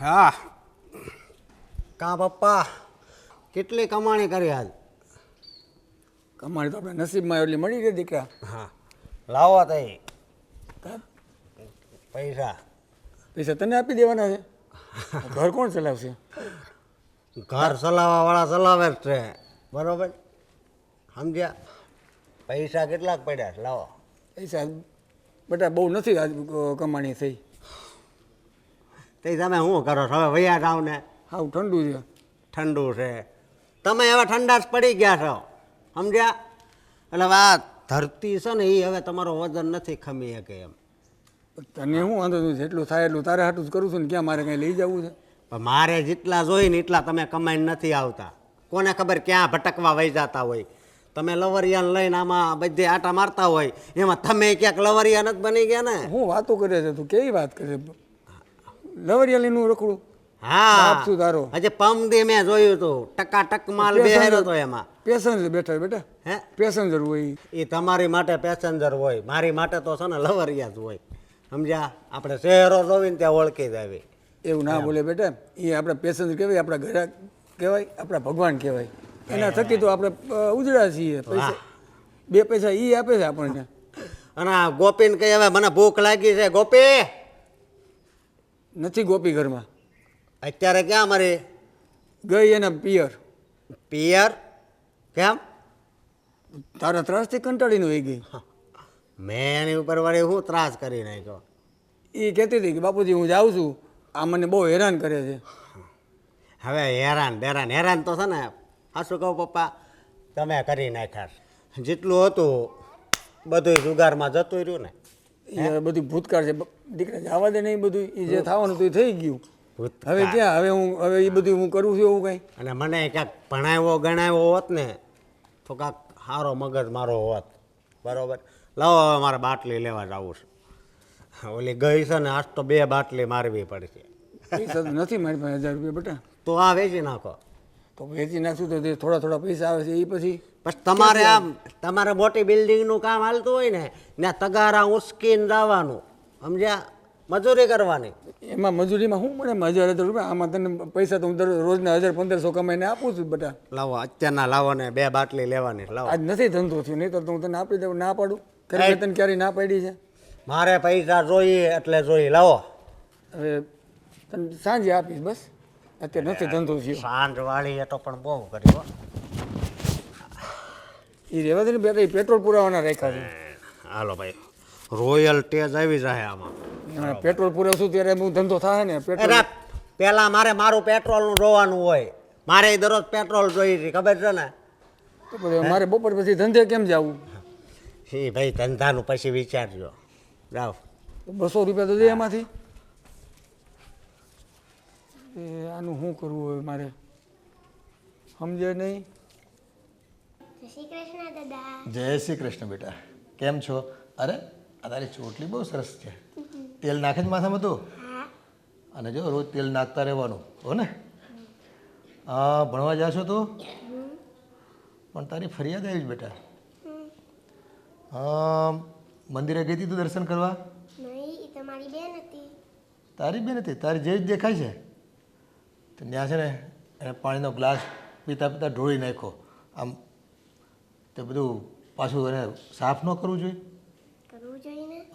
હા કા પપ્પા કેટલી કમાણી કરી આજ? કમાણી તો આપણે નસીબમાં એટલી મળી ગઈ દીકરા. હા લાવો તઈ પૈસા. પૈસા તને આપી દેવાના છે? ઘર કોણ ચલાવશે? ઘર ચલાવવાવાળા ચલાવે જ છે, બરોબર? સમજ્યા? પૈસા કેટલાક પડ્યા છે? લાવો. પૈસા બેટા બહુ નથી આજ કમાણી થઈ. તે તમે શું કરો છો? હવે વૈયા જાવ ને. હાવ ઠંડુ છે. ઠંડુ છે. તમે હવે ઠંડા જ પડી ગયા છો, સમજ્યા? એટલે હવે આ ધરતી છે ને એ હવે તમારો વજન નથી ખમી શકે એમ. તને શું વાંધો નથી? જેટલું થાય એટલું તારે હાટું જ કરું છું ને. ક્યાં મારે કંઈ લઈ જવું છે? પણ મારે જેટલા જોઈ ને એટલા તમે કમાઈને નથી આવતા, કોને ખબર ક્યાં ભટકવા વહી જતા હોય. તમે લવરિયાને લઈને આમાં બધે આટા મારતા હોય એમાં તમે ક્યાંક લવરિયા નથી બની ગયા ને. હું વાતો કરે છે તું કેવી વાત કરે લવરિયાલીનું રખડું હા બાપ શું તારો આજે પમદી મેં જોયું હતું ટકાટક માલ બેહાર્યો હતો એમાં. પેસેન્જર બેઠા બેટા હે પેસેન્જર હોય એ તમારી માટે પેસેન્જર હોય, મારી માટે તો છે ને લવરિયા જ હોય. સમજ્યા? આપણે શહેરો જોઈને ત્યાં ઓળખી જ આવી. એવું ના બોલે બેટા એ આપણા પેસેન્જર કહેવાય આપણા ઘરે કહેવાય આપણા ભગવાન કહેવાય એના થકી તો આપણે ઉજળા છીએ પૈસા 2 પૈસા એ આપે છે આપણને. અને આ ગોપીને કહી હવે મને ભૂખ લાગી છે. ગોપી નથી ગોપી ઘરમાં અત્યારે ક્યાં મારી ગઈ એના પિયર પિયર? કેમ? તારા ત્રાસથી કંટાળીને વહી ગઈ. મેં એની ઉપર વળી હું ત્રાસ કરી નાખ્યો. એ કહેતી હતી કે બાપુજી હું જાઉં છું આ મને બહુ હેરાન કરે છે. હવે હેરાન તો છે ને હાશું કહું પપ્પા તમે કરી નાખ્યા. જેટલું હતું બધું જુગારમાં જતું રહ્યું ને. એ બધું ભૂતકાળ છે દીકરા જવા દે ને એ બધું એ જે થવાનું હતું એ થઈ ગયું. હવે ક્યાં હવે એ બધું હું કરું છું એવું કાંઈ. અને મને ક્યાંક ભણાવ્યો ગણાવ્યો હોત ને તો કાંક સારો મગજ મારો હોત. બરોબર. લાવો હવે મારે બાટલી લેવા જવું છે. ઓલી ગઈ છે ને આજ તો 2 બાટલી મારવી પડશે. પૈસા તો નથી મારી પાસે 1000 રૂપિયા બેટા. તો આ વેચી નાખો. તો વેચી નાખશું તો જે થોડા પૈસા આવે છે એ પછી તમારે તમારે મોટી બિલ્ડિંગનું કામ હાલતું હોય ને ત્યાં તગારા ઉંચકીને જવાનું. સમજ્યા? મજૂરી કરવાની. એમાં મજૂરીમાં શું મળે 1000 રૂપિયા આમાં તને પૈસા તો હું રોજના 1500 કમાઈને આપું છું બેટા. લાવો અત્યારના લાવો ને 2 બાટલી લેવાની. લાવો. આજ નથી ધંધો થયો નહીં તો હું તને આપી દઉં ના પાડું ખરી તને ક્યારેય ના પાડી છે. મારે પૈસા જોઈએ એટલે જોઈએ. લાવો. હવે તને સાંજે આપીશ બસ અત્યારે નથી ધંધો થયો. સાંજ વાળી એ તો પણ બહુ કર્યો. એ રહેવા દે ને બેટા એ પેટ્રોલ પુરાવાના રાખ્યા છે. હાલો ભાઈ રોયલ ટેજ આવી જાય આમાં. એમાં પેટ્રોલ પુરાવશું ત્યારે હું ધંધો થાય ને પેટ્રોલ. અરે પેલા મારું પેટ્રોલનું જોવાનું હોય. મારે દરરોજ પેટ્રોલ જોઈએ છે ખબર છે ને. તો પછી મારે બપોર પછી ધંધે કેમ જવું? એ ભાઈ ધંધાનું પછી વિચારજો. જાઓ. 200 રૂપિયા તો દે એમાંથી. એ આનું શું કરવું હવે મારે સમજે નહીં. જય શ્રી કૃષ્ણ બેટા કેમ છો? અરે આ તારી ચોટલી બહુ સરસ છે. તેલ નાખે જ માથામાં તું? અને જો રોજ તેલ નાખતા રહેવાનું હો ને. હા ભણવા જાશો તું? પણ તારી ફરિયાદ આવી જ બેટા. મંદિરે ગઈ હતી તું દર્શન કરવા? તારી બેન હતી? તારી જેવી જ દેખાય છે. તો ત્યાં છે ને એને પાણીનો ગ્લાસ પીતા પીતા ઢોળી નાખ્યો. આમ તે બધું પાછું એને સાફ ન કરવું જોઈએ?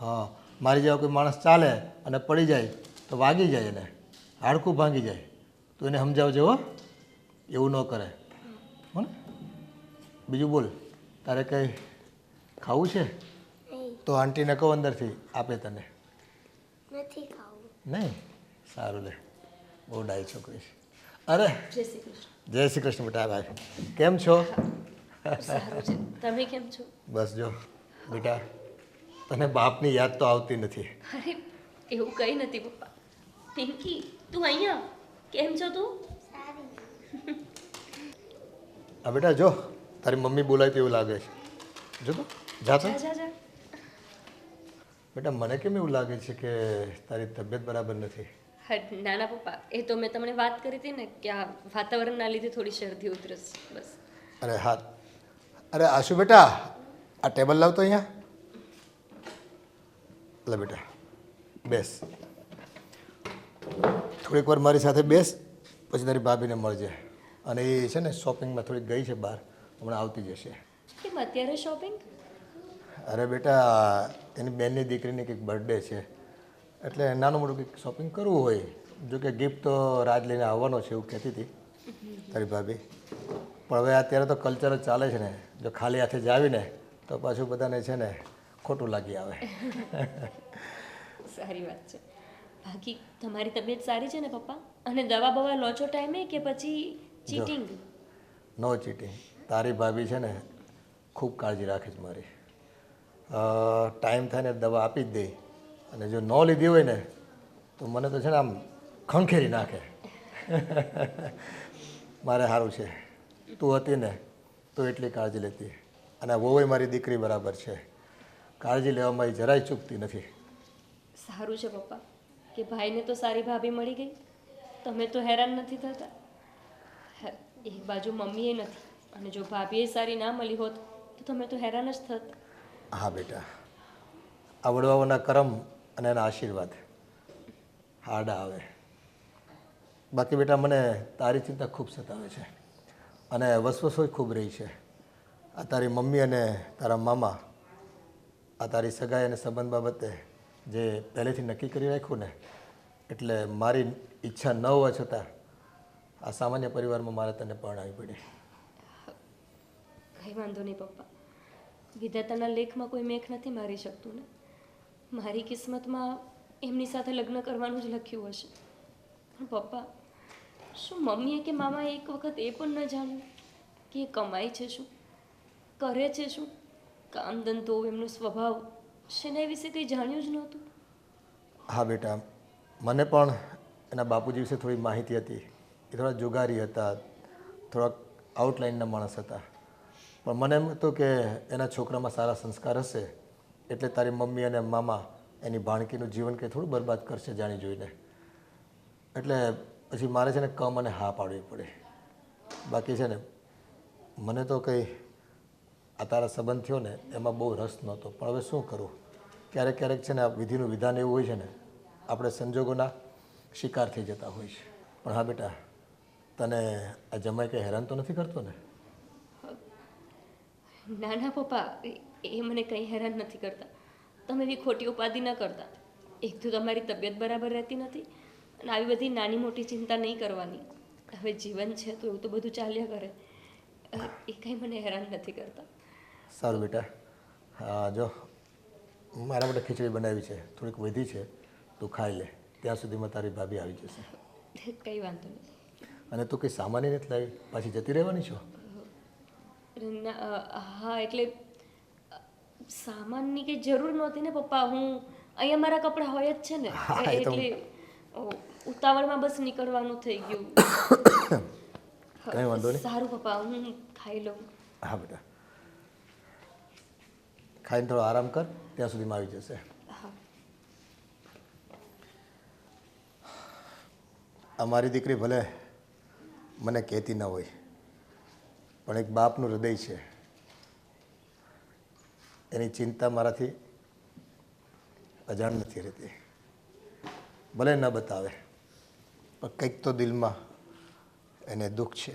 હા મારી જેવા કોઈ માણસ ચાલે અને પડી જાય તો વાગી જાય એને હાડકું ભાંગી જાય તો એને સમજાવજો હો એવું ન કરે હો ને. બીજું બોલ તારે કંઈ ખાવું છે તો આંટીને કહો અંદરથી આપે તને. નહીં? સારું લે બહુ ડાઈ છોકરી છે. અરે જય શ્રી કૃષ્ણ બેટા ભાઈ કેમ છો? સારું છે. તમે કેમ છો? બસ જો બેટા તને બાપની યાદ તો આવતી નથી. અરે એવું કંઈ નથી પપ્પા. પિંકી તું અહીંયા કેમ છો તું? હા બેટા જો તારી મમ્મી બોલાય તેવું લાગે છે. જો તો જાતો જા. બેટા મને કેમ એવું લાગે છે કે તારી તબિયત બરાબર નથી? ના ના પપ્પા એ તો મેં તમને વાત કરી હતી ને કે આ વાતાવરણના લીધે થોડી શરદી ઉધરસ બસ. અરે હા અરે આશુ બેટા આ ટેબલ લાવતો અહીંયા. લે બેટા બેસ થોડીક વાર મારી સાથે બેસ પછી તારી ભાભીને મળજે. અને એ છે ને શોપિંગમાં થોડીક ગઈ છે બહાર હમણાં આવતી જશે. કેમ અત્યારે શોપિંગ? અરે બેટા એની બેનની દીકરીની કંઈક બર્થડે છે એટલે નાનું મોટું કંઈક શોપિંગ કરવું હોય. જો કે ગિફ્ટ તો રાજ લઈને આવવાનો છે એવું કહેતી હતી તારી ભાભી. પણ હવે અત્યારે તો કલ્ચર જ ચાલે છે ને જો ખાલી હાથે જ આવીને તો પાછું બધાને છે ને ખોટું લાગી આવે. સારી વાત છે. બાકી તમારી તબિયત સારી છે ને પપ્પા? અને દવા બવા લો છો ટાઈમે કે પછી ચીટિંગ? નો ચીટિંગ. તારી ભાભી છે ને ખૂબ કાળજી રાખે છે મારી. ટાઈમ થાય ને દવા આપી જ દે અને જો ન લીધી હોય ને તો મને તો છે ને આમ ખંખેરી નાખે. મારે સારું છે તું હતી ને તો એટલી કાળજી લેતી, અને આ વહુએ મારી દીકરી બરાબર છે, કાળજી લેવામાં એ જરાય ચૂકતી નથી. સારું છે પપ્પા કે ભાઈને તો સારી ભાભી મળી ગઈ, તમે તો હેરાન નથી થતા. એક બાજુ મમ્મીએ નથી, અને જો ભાભીએ સારી ના મળી હોત તો તમે તો હેરાન જ થત. હા બેટા, આ વડવાઓના કરમ અને એના આશીર્વાદ હાડા આવે. બાકી બેટા મને તારી ચિંતા ખૂબ સતાવે છે, અને વસવસોય ખૂબ રહી છે. આ તારી મમ્મી અને તારા મામા આ તારી સગાઈ અને સંબંધ બાબતે જે પહેલેથી નક્કી કરી રાખ્યું ને, એટલે મારી ઈચ્છા ન હોવા છતાં આ સામાન્ય પરિવારમાં મારે તને પરણાવી પડી. કંઈ વાંધો નહીં પપ્પા, વિધાતાના લેખમાં કોઈ મેઘ નથી મારી શકતું ને. મારી કિસ્મતમાં એમની સાથે લગ્ન કરવાનું જ લખ્યું હશે. પણ પપ્પા, શું મમ્મીએ કે મામાએ એક વખત એ પણ ન જાણ્યું કે એ કમાય છે શું, કરે છે શું, કામ ધંધો, એમનો સ્વભાવ શેના વિશે કંઈ જાણ્યું જ નહોતું? હા બેટા, મને પણ એના બાપુજી વિશે થોડી માહિતી હતી. એ થોડા જુગારી હતા, થોડાક આઉટલાઇનના માણસ હતા, પણ મને એમ હતું કે એના છોકરામાં સારા સંસ્કાર હશે એટલે તારી મમ્મી અને મામા એની ભાણકીનું જીવન કંઈ થોડું બરબાદ કરશે જાણી જોઈને. એટલે પછી મારે છે ને કમ અને હા પાડવી પડે. બાકી છે ને મને તો કંઈ આ તારા સંબંધ થયો ને એમાં બહુ રસ નહોતો, પણ હવે શું કરું, ક્યારેક ક્યારેક છે ને આ વિધિનું વિધાન એવું હોય છે ને, આપણે સંજોગોના શિકાર થઈ જતા હોય છે. પણ હા બેટા, તને આ જમાઈ કંઈ હેરાન તો નથી કરતો ને? ના ના પપ્પા, એ મને કંઈ હેરાન નથી કરતા. તમે એવી ખોટી ઉપાધિ ન કરતા. એક તો તમારી તબિયત બરાબર રહેતી નથી, અને આવી બધી નાની મોટી ચિંતા નહીં કરવાની. હવે જીવન છે તો એવું તો બધું ચાલ્યા કરે. એ કંઈ મને હેરાન નથી કરતા. સારું બેટા, હા જો મારા માટે ખીચડી બનાવી છે, થોડીક વધી છે, તું ખાઈ લે, ત્યાં સુધીમાં તારી ભાભી આવી જશે. કંઈ વાંધો નહીં. અને તું કંઈ સામાન્ય નથી લાવી, પાછી જતી રહેવાની છો? હા એટલે સામાનની કંઈ જરૂર નહોતી ને પપ્પા. હું અહીંયા મારા કપડાં હોય જ છે ને, એટલે ઉતાવળમાં બસ નીકળવાનું થઈ ગયું. કંઈ વાંધો નહીં. સારું પપ્પા, હું ખાઈ લઉં. હા બેટા, ખાઈને થોડો આરામ કર, ત્યાં સુધીમાં આવી જશે. હા. અમારી દીકરી ભલે મને કહેતી ન હોય, પણ એક બાપનું હૃદય છે, એની ચિંતા મારાથી અજાણ નથી રહેતી. ભલે ન બતાવે, પણ કંઈક તો દિલમાં એને દુઃખ છે.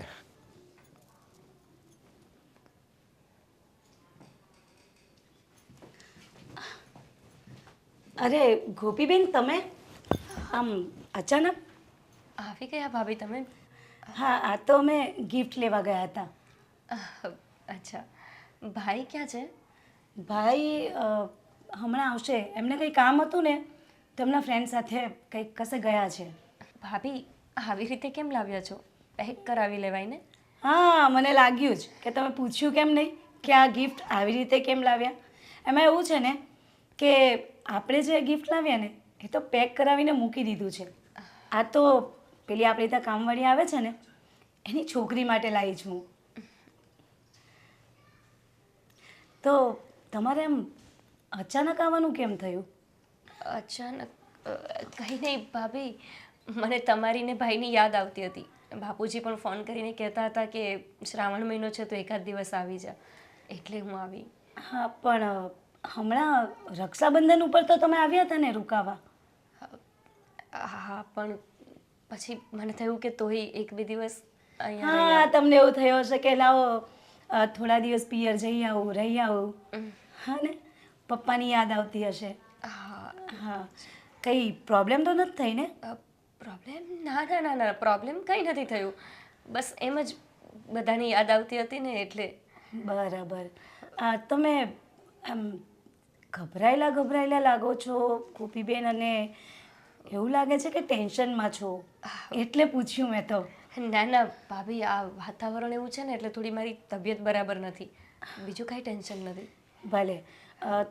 અરે ગોપીબેન, તમે આમ અચાનક? આવી ગયા ભાભી તમે? હા, આ તો અમે ગિફ્ટ લેવા ગયા હતા. અચ્છા, ભાઈ ક્યાં છે? ભાઈ હમણાં આવશે, એમને કંઈ કામ હતું ને, તેમના ફ્રેન્ડ સાથે કંઈક કશે ગયા છે. ભાભી, આવી રીતે કેમ લાવ્યા છો? પેક કરાવી લેવાય ને. હા, મને લાગ્યું જ કે તમે પૂછ્યું કેમ નહીં કે આ ગિફ્ટ આવી રીતે કેમ લાવ્યા. એમાં એવું છે ને કે આપણે જે ગિફ્ટ લાવ્યા ને એ તો પેક કરાવીને મૂકી દીધું છે. આ તો પેલી આપણી ત્યાં કામવાળી આવે છે ને, એની છોકરી માટે લાવી છું હું. તો તમારે એમ અચાનક આવવાનું કેમ થયું? અચાનક કંઈ નહીં ભાભી, મને તમારી ને ભાઈની યાદ આવતી હતી. બાપુજી પણ ફોન કરીને કહેતા હતા કે શ્રાવણ મહિનો છે તો એકાદ દિવસ આવી જા, એટલે હું આવી. હા, પણ હમણાં રક્ષાબંધન ઉપર તો તમે આવ્યા હતા ને રોકાવા. હા, પણ પછી મને થયું કે તોય એક બે દિવસ અહીંયા હા, તમને એવું થયો હશે કે લાવો થોડા દિવસ પિયર જઈ આવું, રહી આવું. હા ને, પપ્પાની યાદ આવતી હશે. હા, કંઈ પ્રોબ્લેમ તો નથી થઈ ને? પ્રોબ્લેમ? ના ના ના ના, પ્રોબ્લેમ કંઈ નથી થયું. બસ એમ જ બધાની યાદ આવતી હતી ને એટલે. બરાબર. તમે આમ ગભરાયેલા લાગો છો ગોપીબેન, અને એવું લાગે છે કે ટેન્શનમાં છો, એટલે પૂછ્યું મેં તો. ના ના ભાભી, આ વાતાવરણ એવું છે ને એટલે થોડી મારી તબિયત બરાબર નથી, બીજું કાંઈ ટેન્શન નથી. ભલે,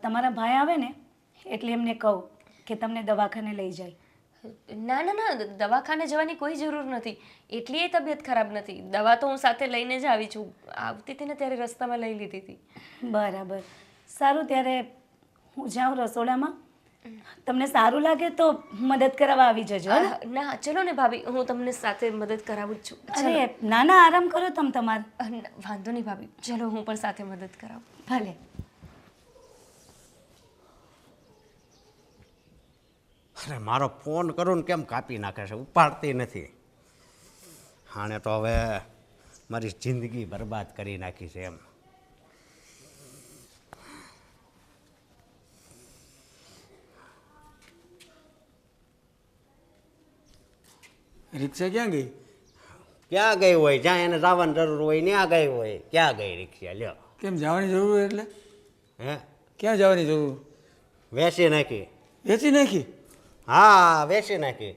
તમારા ભાઈ આવે ને એટલે એમને કહું કે તમને દવાખાને લઈ જાય. ના ના ના દવાખાને જવાની કોઈ જરૂર નથી. એટલી તબિયત ખરાબ નથી. દવા તો હું સાથે લઈને જ આવી છું. આવતી હતી ને ત્યારે રસ્તામાં લઈ લીધી હતી. બરાબર. સારું, ત્યારે હું જાઉં રસોડામાં. તમને સારું લાગે તો મદદ કરાવવા આવી જજો હે ને? ના ચલો ને ભાભી, હું તમને સાથે મદદ કરાવું જ છું. અરે ના ના, આરામ કરો તમે તમારે. વાંધો નહીં ભાભી, ચલો હું પણ સાથે મદદ કરાવું. ભલે. અરે મારો ફોન કરું ને કેમ કાપી નાખે છે, ઉપાડતી નથી. આણે તો હવે મારી જિંદગી બરબાદ કરી નાખી છે એમ. રિક્ષા ક્યાં ગઈ? ક્યાં ગઈ હોય? જ્યાં એને જવાની જરૂર હોય ત્યાં ગઈ હોય. ક્યાં ગઈ રિક્ષા? લ્યો. કેમ જવાની જરૂર હોય એટલે? હે? ક્યાં જવાની જરૂર? વેચી નાખી. વેચી નાખી? હા, વેચી નાખી.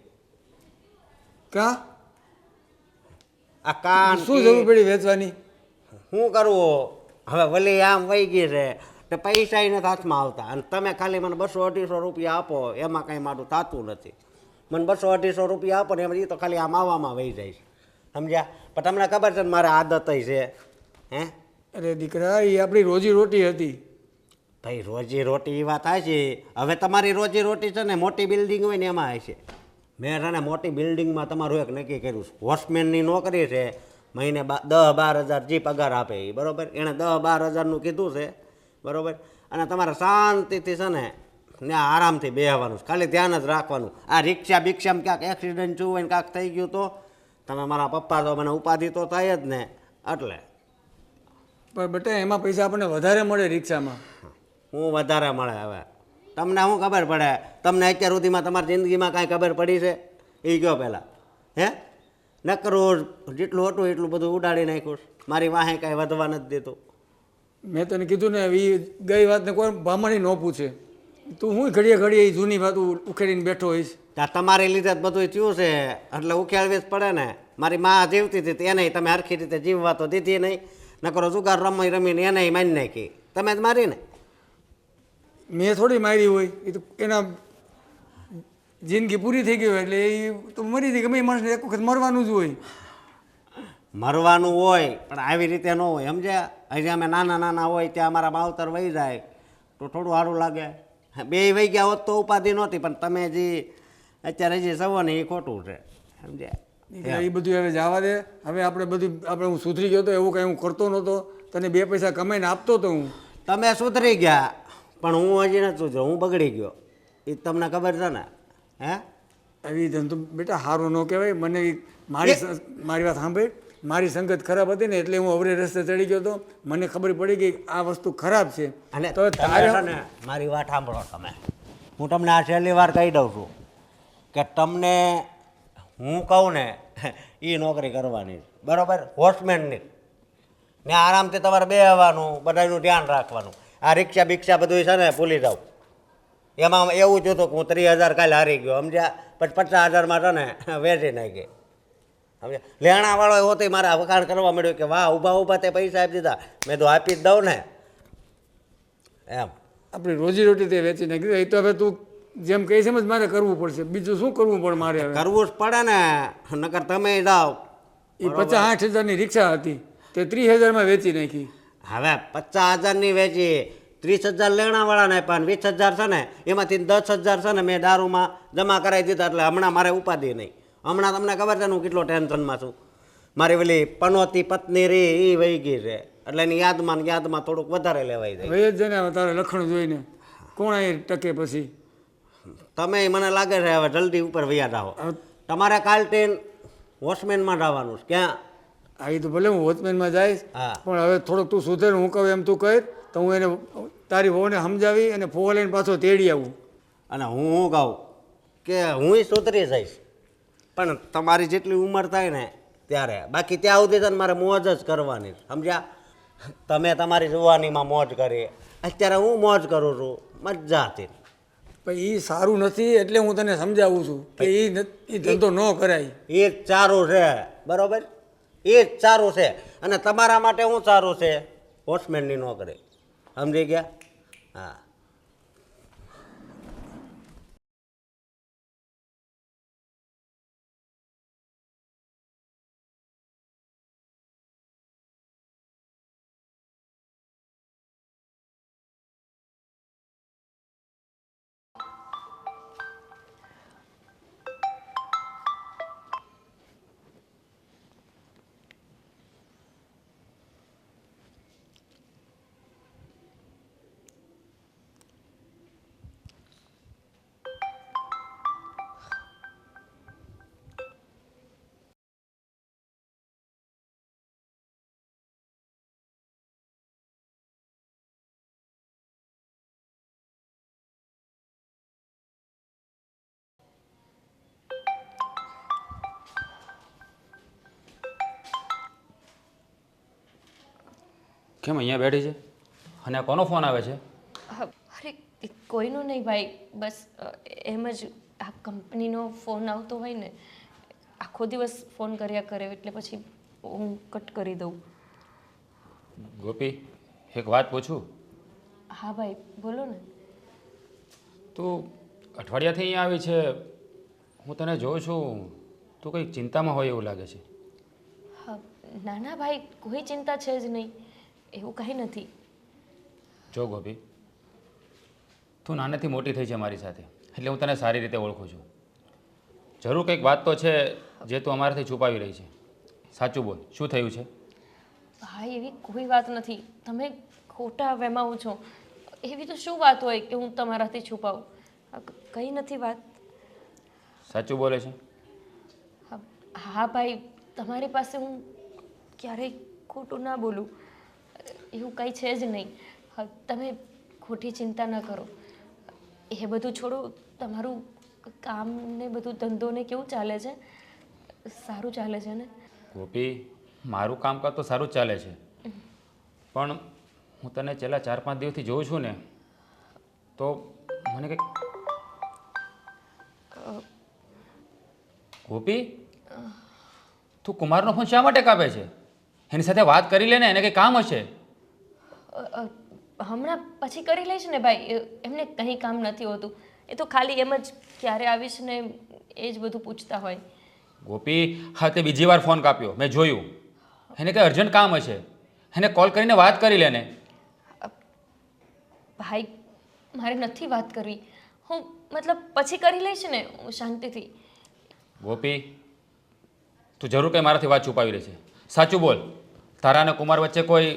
કા? આ કાન શું જરૂર પડી વેચવાની? શું કરવું હવે? વલી આમ વહી ગઈ છે તો પૈસા નથી હાથમાં આવતા, અને તમે ખાલી મને 200-250 રૂપિયા આપો, એમાં કાંઈ મારું થતું નથી. મને 200-250 રૂપિયા આપો ને એમાં એ તો ખાલી આમ આવવામાં વહી જાય છે, સમજ્યા? પણ તમને ખબર છે ને મારે આદત છે. હે? અરે દીકરા, એ આપણી રોજી રોટી હતી. ભાઈ રોજી રોટી એ વાત થાય છે. હવે તમારી રોજી રોટી છે ને મોટી બિલ્ડિંગ હોય ને એમાં હશે. મેં છે ને મોટી બિલ્ડિંગમાં તમારું એક નક્કી કર્યું છે. વોચમેનની નોકરી છે, મહિને 10-12 હજાર જે પગાર આપે એ, બરાબર? એણે 10-12 હજારનું કીધું છે, બરાબર? અને તમારે શાંતિથી છે ને ત્યાં આરામથી બેસવાનું છે, ખાલી ધ્યાન જ રાખવાનું. આ રિક્ષા બિક્ષામાં ક્યાંક એક્સિડન્ટ થયું હોય ને કાંક થઈ ગયું તો તમે મારા પપ્પા તો મને ઉપાધિ તો થાય જ ને. એટલે પણ બેટા એમાં પૈસા આપણને વધારે મળે રિક્ષામાં. હું વધારે મળે હવે? તમને શું ખબર પડે? તમને અત્યાર સુધીમાં તમારી જિંદગીમાં કાંઈ ખબર પડી છે એ કહો પહેલાં. હે? નકરું જેટલું હતું એટલું બધું ઉડાડી નાખ્યું. મારી વાહે કાંઈ વધવા નથી દેતું. મેં તને કીધું ને, એ ગઈ વાતને કોઈ ભામણી ન પૂછે. તું હું ઘડીએ ઘડીએ એ જૂની વાત ઉખેડીને બેઠો હોઈશ. ત્યાં તમારી લીધે જ બધું થયું છે એટલે ઉખેડવી જ પડે ને. મારી મા જીવતી હતી એને તમે હરખી રીતે જીવવા તો દીધી નહીં. નકરો જુગાર રમીને એને મારી નાખી. તમે જ મારી ને. મેં થોડી મારી હોય, એ તો એના જિંદગી પૂરી થઈ ગઈ હોય એટલે એ તો મરી હતી. ગમે એ માણસને એક વખત મરવાનું જ હોય. મરવાનું હોય પણ આવી રીતે ન હોય, સમજ્યા? હજી અમે નાના નાના હોય ત્યાં અમારા માવતર વહી જાય તો થોડું સારું લાગે. બે વહી ગયા હોત તો ઉપાધિ નહોતી, પણ તમે જે અત્યારે જે સવો ને એ ખોટું છે, સમજ્યા? એ બધું હવે જવા દે. હવે આપણે હું સુધરી ગયો તો એવું કંઈ હું કરતો નહોતો. તને 2 પૈસા કમાઈને આપતો હતો હું. તમે સુધરી ગયા પણ હું હજી નથી સુધર્યો. હું બગડી ગયો, એ તમને ખબર છે ને. હે? આવી ધંધો બેટા સારું ન કહેવાય. મને મારી વાત સાંભળ. મારી સંગત ખરાબ હતી ને એટલે હું અવરે રસ્તે ચડી ગયો હતો. મને ખબર પડી ગઈ આ વસ્તુ ખરાબ છે. અને તો તારે છે ને મારી વાત સાંભળો તમે. હું તમને આ છેલ્લી વાર કહી દઉં છું કે તમને હું કહું ને એ નોકરી કરવાની, બરાબર? વોચમેનની ને આરામથી તમારે બેસવાનું, બધાનું ધ્યાન રાખવાનું. આ રિક્ષા બિક્ષા બધું છે ને ભૂલી જાવ. એમાં એવું જ હતું કે હું 30,000 કાલે હારી ગયો, સમજ્યા? પછી 50,000માં છે ને વેચી નાખી, સમજ્યા? લેણાવાળો એવો તો મારા વખાણ કરવા મળ્યો કે વાહ, ઊભા ઊભા તે પૈસા આપી દીધા. મેં તો આપી જ દઉં ને એમ. આપણી રોજી રોટી તે વેચી નાખી. એ તો હવે તું જેમ કહીશ એમ જ મારે કરવું પડશે. બીજું શું કરવું પડે મારે હવે? કરવું જ પડે ને, નકર તમે જાઓ. એ 50-60,000ની રિક્ષા હતી તે 30,000માં વેચી નાખી. હવે 50,000ની વેચી, 30,000 લેણાવાળાને આપ્યા ને 20,000 છે ને એમાંથી 10,000 છે ને મેં દારૂમાં જમા કરાવી દીધા. એટલે હમણાં મારે ઉપાધિ નહીં. હમણાં તમને ખબર છે ને હું કેટલો ટેન્શનમાં છું. મારી પેલી પનોતી પત્ની રી એ વહી ગઈ છે એટલે એની યાદમાં થોડુંક વધારે લેવાઈ જાય. ભાઈ જ છે ને તારે લખણ જોઈને કોણ અહીં ટકે પછી? તમે મને લાગે છે હવે જલ્દી ઉપર વયા જાઓ. તમારે કાલટેન વોચમેનમાં જવાનું છે. ક્યાં? આ એ તો ભલે હું વોચમેનમાં જઈશ, હા. પણ હવે થોડોક તું સુધર. હું કહું એમ તું કહે તો હું એને તારી વહુને સમજાવી અને ફોવા લઈને પાછો તેડી આવું. અને હું કહું કે હું સુધરી જઈશ પણ તમારી જેટલી ઉંમર થાય ને ત્યારે. બાકી ત્યાં સુધી તો મારે મોજ જ કરવાની, સમજ્યા? તમે તમારી જુવાનીમાં મોજ કરી, અત્યારે હું મોજ કરું છું મજાથી. પણ એ સારું નથી એટલે હું તને સમજાવું છું કે એ ધંધો ન કરાય. એ જ સારું છે, બરાબર? એ જ સારું છે. અને તમારા માટે શું સારું છે? વોચમેનની નોકરી, સમજી ગયા? હા. કેમ અહીંયા બેઠી છે અને આ કોનો ફોન આવે છે? અરે કોઈનો નહીં ભાઈ, બસ એમ જ આ કંપનીનો ફોન આવતો હોય ને, આખો દિવસ ફોન કર્યા કરે એટલે પછી હું કટ કરી દઉં. ગોપી, એક વાત પૂછું? હા ભાઈ બોલો ને. તું અઠવાડિયાથી અહીંયા આવી છે, હું તને જોઉં છું, તું કંઈક ચિંતામાં હોય એવું લાગે છે. હા ના ના ભાઈ, કોઈ ચિંતા છે જ નહીં, એવું કંઈ નથી. જો ગોપી, તું નાનેથી મોટી થઈ છે મારી સાથે, એટલે હું તને સારી રીતે ઓળખું છું. જરૂર કંઈક વાત તો છે જે તું અમારાથી છુપાવી રહી છે. સાચું બોલ, શું થયું છે? ભાઈ એવી કોઈ વાત નથી, તમે ખોટા વહેમાઓ છો. એવી તો શું વાત હોય કે હું તમારાથી છુપાવું? કંઈ નથી વાત. સાચું બોલે છે? હા ભાઈ, તમારી પાસે હું ક્યારેય ખોટું ના બોલું, એવું કંઈ છે જ નહીં. તમે ખોટી ચિંતા ન કરો. એ બધું છોડો, તમારું કામ ને બધું ધંધો ને કેવું ચાલે છે? સારું ચાલે છે ને? ગોપી, મારું કામકાજ તો સારું જ ચાલે છે, પણ હું તને છેલ્લા 4-5 દિવસથી જોઉં છું ને, તો મને કંઈક... ગોપી, તું કુમારનો ફોન શા માટે કાપે છે? એની સાથે વાત કરી લે ને, એને કંઈ કામ હશે. હમણાં પછી કરી લઈશ ને ભાઈ, એમને કંઈ કામ નથી હોતું. એ તો ખાલી એમ જ ક્યારે આવીશ ને એ જ બધું પૂછતા હોય. ગોપી, હા તે બીજી વાર ફોન કાપ્યો, મેં જોયું. એને કંઈ અર્જન્ટ કામ હશે, એને કોલ કરીને વાત કરી લે ને. ભાઈ મારે નથી વાત કરવી, હું મતલબ પછી કરી લઈશ ને હું શાંતિથી. ગોપી, તું જરૂર કંઈ મારાથી વાત છુપાવી રહી છે. સાચું બોલ, તારા અને કુમાર વચ્ચે કોઈ...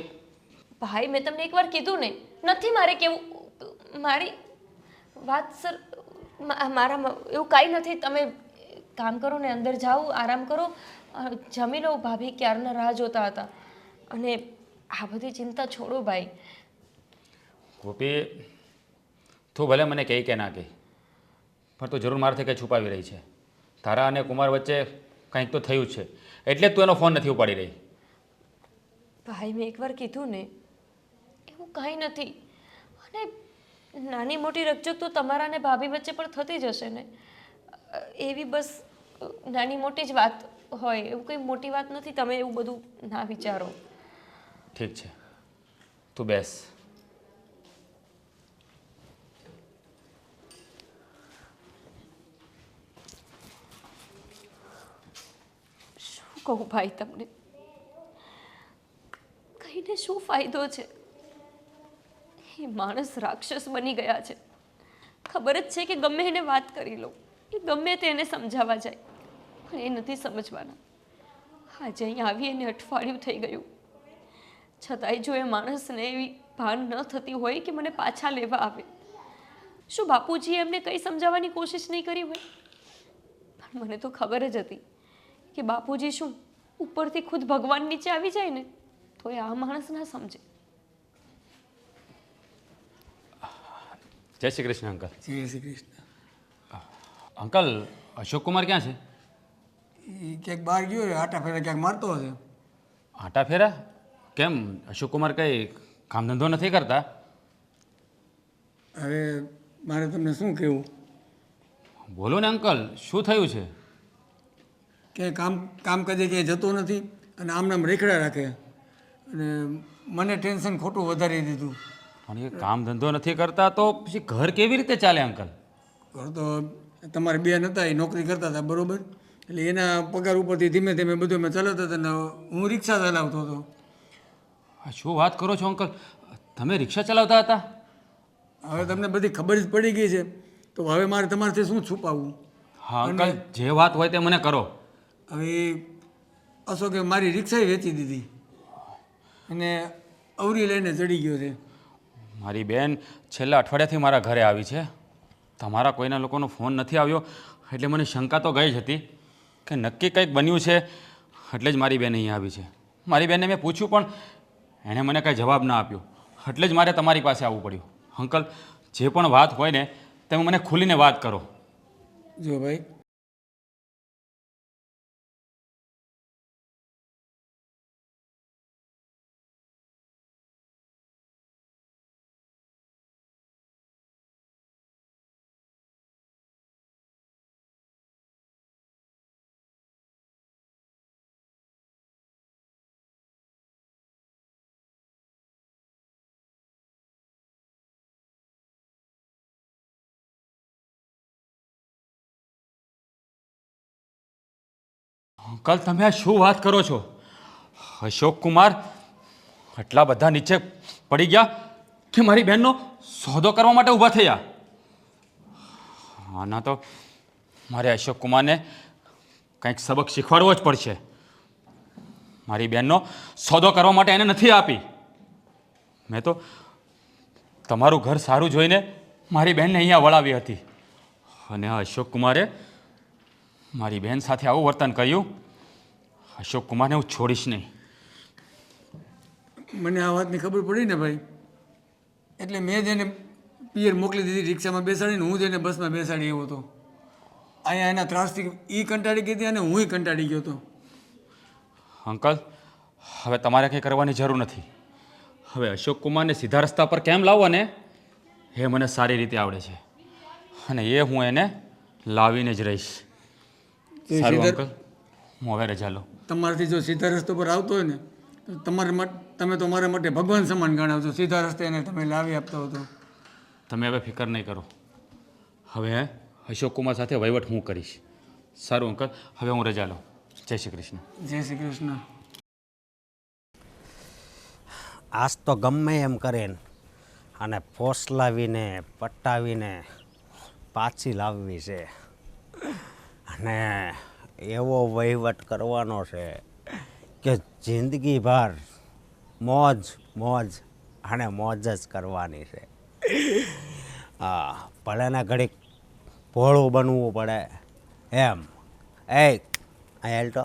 ભાઈ મેં તમને એકવાર કીધું ને, નથી મારે કેવું. મારી વાત સર મારા એવું કાંઈ નથી. તમે કામ કરો ને, અંદર જાઓ, આરામ કરો, જમી લો. ભાભી ક્યારના રાહ જોતા હતા. અને આ બધી ચિંતા છોડો ભાઈ. ગોપી, તું ભલે મને કહે કે ના કહે, પણ તું જરૂર મારાથી કંઈ છુપાવી રહી છે. તારા અને કુમાર વચ્ચે કંઈક તો થયું જ છે, એટલે જ તું એનો ફોન નથી ઉપાડી રહી. ભાઈ મેં એકવાર કીધું ને, એવું કાંઈ નથી. અને નાની મોટી રકઝક તો તમારા અને ભાભી વચ્ચે પણ થતી જ હશે ને. એવી બસ નાની મોટી જ વાત હોય, એવું કંઈ મોટી વાત નથી. તમે એવું બધું ના વિચારો. ઠીક છે, તું બેસ. શું કહું ભાઈ તમને, કહીને શું ફાયદો છે? એ માણસ રાક્ષસ બની ગયા છે. ખબર જ છે કે ગમે એને વાત કરી લો, એ ગમે તે એને સમજાવવા જાય, પણ એ નથી સમજવાના. આજે અહીં આવી એને અઠવાડિયું થઈ ગયું, છતાંય જો એ માણસને એવી ભાન ન થતી હોય કે મને પાછા લેવા આવે. શું બાપુજીએ એમને કંઈ સમજાવવાની કોશિશ નહીં કરી હોય? પણ મને તો ખબર જ હતી કે બાપુજી શું ઉપરથી ખુદ ભગવાન નીચે આવી જાય ને તો એ આ માણસ ના સમજે. જય શ્રી કૃષ્ણ અંકલ. જય શ્રી કૃષ્ણ. અંકલ, અશોક કુમાર ક્યાં છે? એ ક્યાંક બહાર ગયો છે, આટા ફેરા ક્યાંક મારતો હશે. આટા ફેરા? કેમ, અશોક કુમાર કંઈ કામ ધંધો નથી કરતા? હવે મારે તમને શું કહેવું, બોલો ને અંકલ, શું થયું છે? ક્યાંય કામકાજે ક્યાંય જતો નથી અને આમ રેખડા રાખે અને મને ટેન્શન ખોટું વધારી દીધું. પણ એ કામ ધંધો નથી કરતા તો પછી ઘર કેવી રીતે ચાલે અંકલ? ઘર તો તમારે બેન હતા, એ નોકરી કરતા હતા બરાબર, એટલે એના પગાર ઉપરથી ધીમે ધીમે બધું મેં ચલાવતા હતા ને હું રિક્ષા ચલાવતો હતો. આ શું વાત કરો છો અંકલ, તમે રિક્ષા ચલાવતા હતા? હવે તમને બધી ખબર જ પડી ગઈ છે તો હવે મારે તમારાથી શું છુપાવવું. હા અંકલ, જે વાત હોય તે મને કરો. હવે અશોકે મારી રિક્ષા વેચી દીધી અને અવરી લઈને ચડી ગયો છે. મારી બેન છેલ્લા અઠવાડિયાથી મારા ઘરે આવી છે. તમારા કોઈના લોકોનો ફોન નથી આવ્યો એટલે મને શંકા તો ગઈ જ હતી કે નક્કી કંઈક બન્યું છે, એટલે જ મારી બેન અહીંયા આવી છે. મારી બેનને મેં પૂછ્યું પણ એણે મને કાંઈ જવાબ ના આપ્યો, એટલે જ મારે તમારી પાસે આવવું પડ્યું. અંકલ, જે પણ વાત હોય ને તમે મને ખુલીને વાત કરો. જો ભાઈ, અંકલ તમે આ શું વાત કરો છો? અશોક કુમાર આટલા બધા નીચે પડી ગયા કે મારી બહેનનો સોદો કરવા માટે ઊભા થયા? આના તો મારે અશોક કુમારને કંઈક સબક શીખવાડવો જ પડશે. મારી બહેનનો સોદો કરવા માટે એને નથી આપી. મેં તો તમારું ઘર સારું જોઈને મારી બહેનને અહીંયા વળાવી હતી, અને આ અશોક કુમારે મારી બહેન સાથે આવું વર્તન કર્યું. અશોક કુમારને હું છોડીશ નહીં. મને આ વાતની ખબર પડી ને ભાઈ, એટલે મેં જ એને પિયર મોકલી દીધી રિક્ષામાં બેસાડીને. હું જ એને બસમાં બેસાડી આવ્યો હતો. અહીંયા એના ત્રાસથી એ કંટાળી ગઈ હતી અને હુંય કંટાળી ગયો હતો. અંકલ હવે તમારે કંઈ કરવાની જરૂર નથી. હવે અશોક કુમારને સીધા રસ્તા પર કેમ લાવવો ને એ મને સારી રીતે આવડે છે, અને એ હું એને લાવીને જ રહીશ. એ સારું સીધા- અંકલ, હું હવે રજા લઉં. તમારાથી જો સીધા રસ્તા પર આવતો હોય ને તો તમારા માટે તમે તો મારા માટે ભગવાન સમાન ગણાવજો. સીધા રસ્તે એને તમે લાવી આપતા હો તો. તમે હવે ફિકર નહીં કરો. હવે અશોક કુમાર સાથે વહીવટ હું કરીશ. સારું અંકલ, હવે હું રજા લઉં. જય શ્રી કૃષ્ણ. જય શ્રી કૃષ્ણ. આજ તો ગમે એમ કરીને અને ફોસલાવીને પટાવીને પાછી લાવવી છે, અને એવો વહીવટ કરવાનો છે કે જિંદગીભર મોજ મોજ અને મોજ જ કરવાની છે. હા, ભલે ને ઘડીક ભોળું બનવું પડે એમ. અહીં તો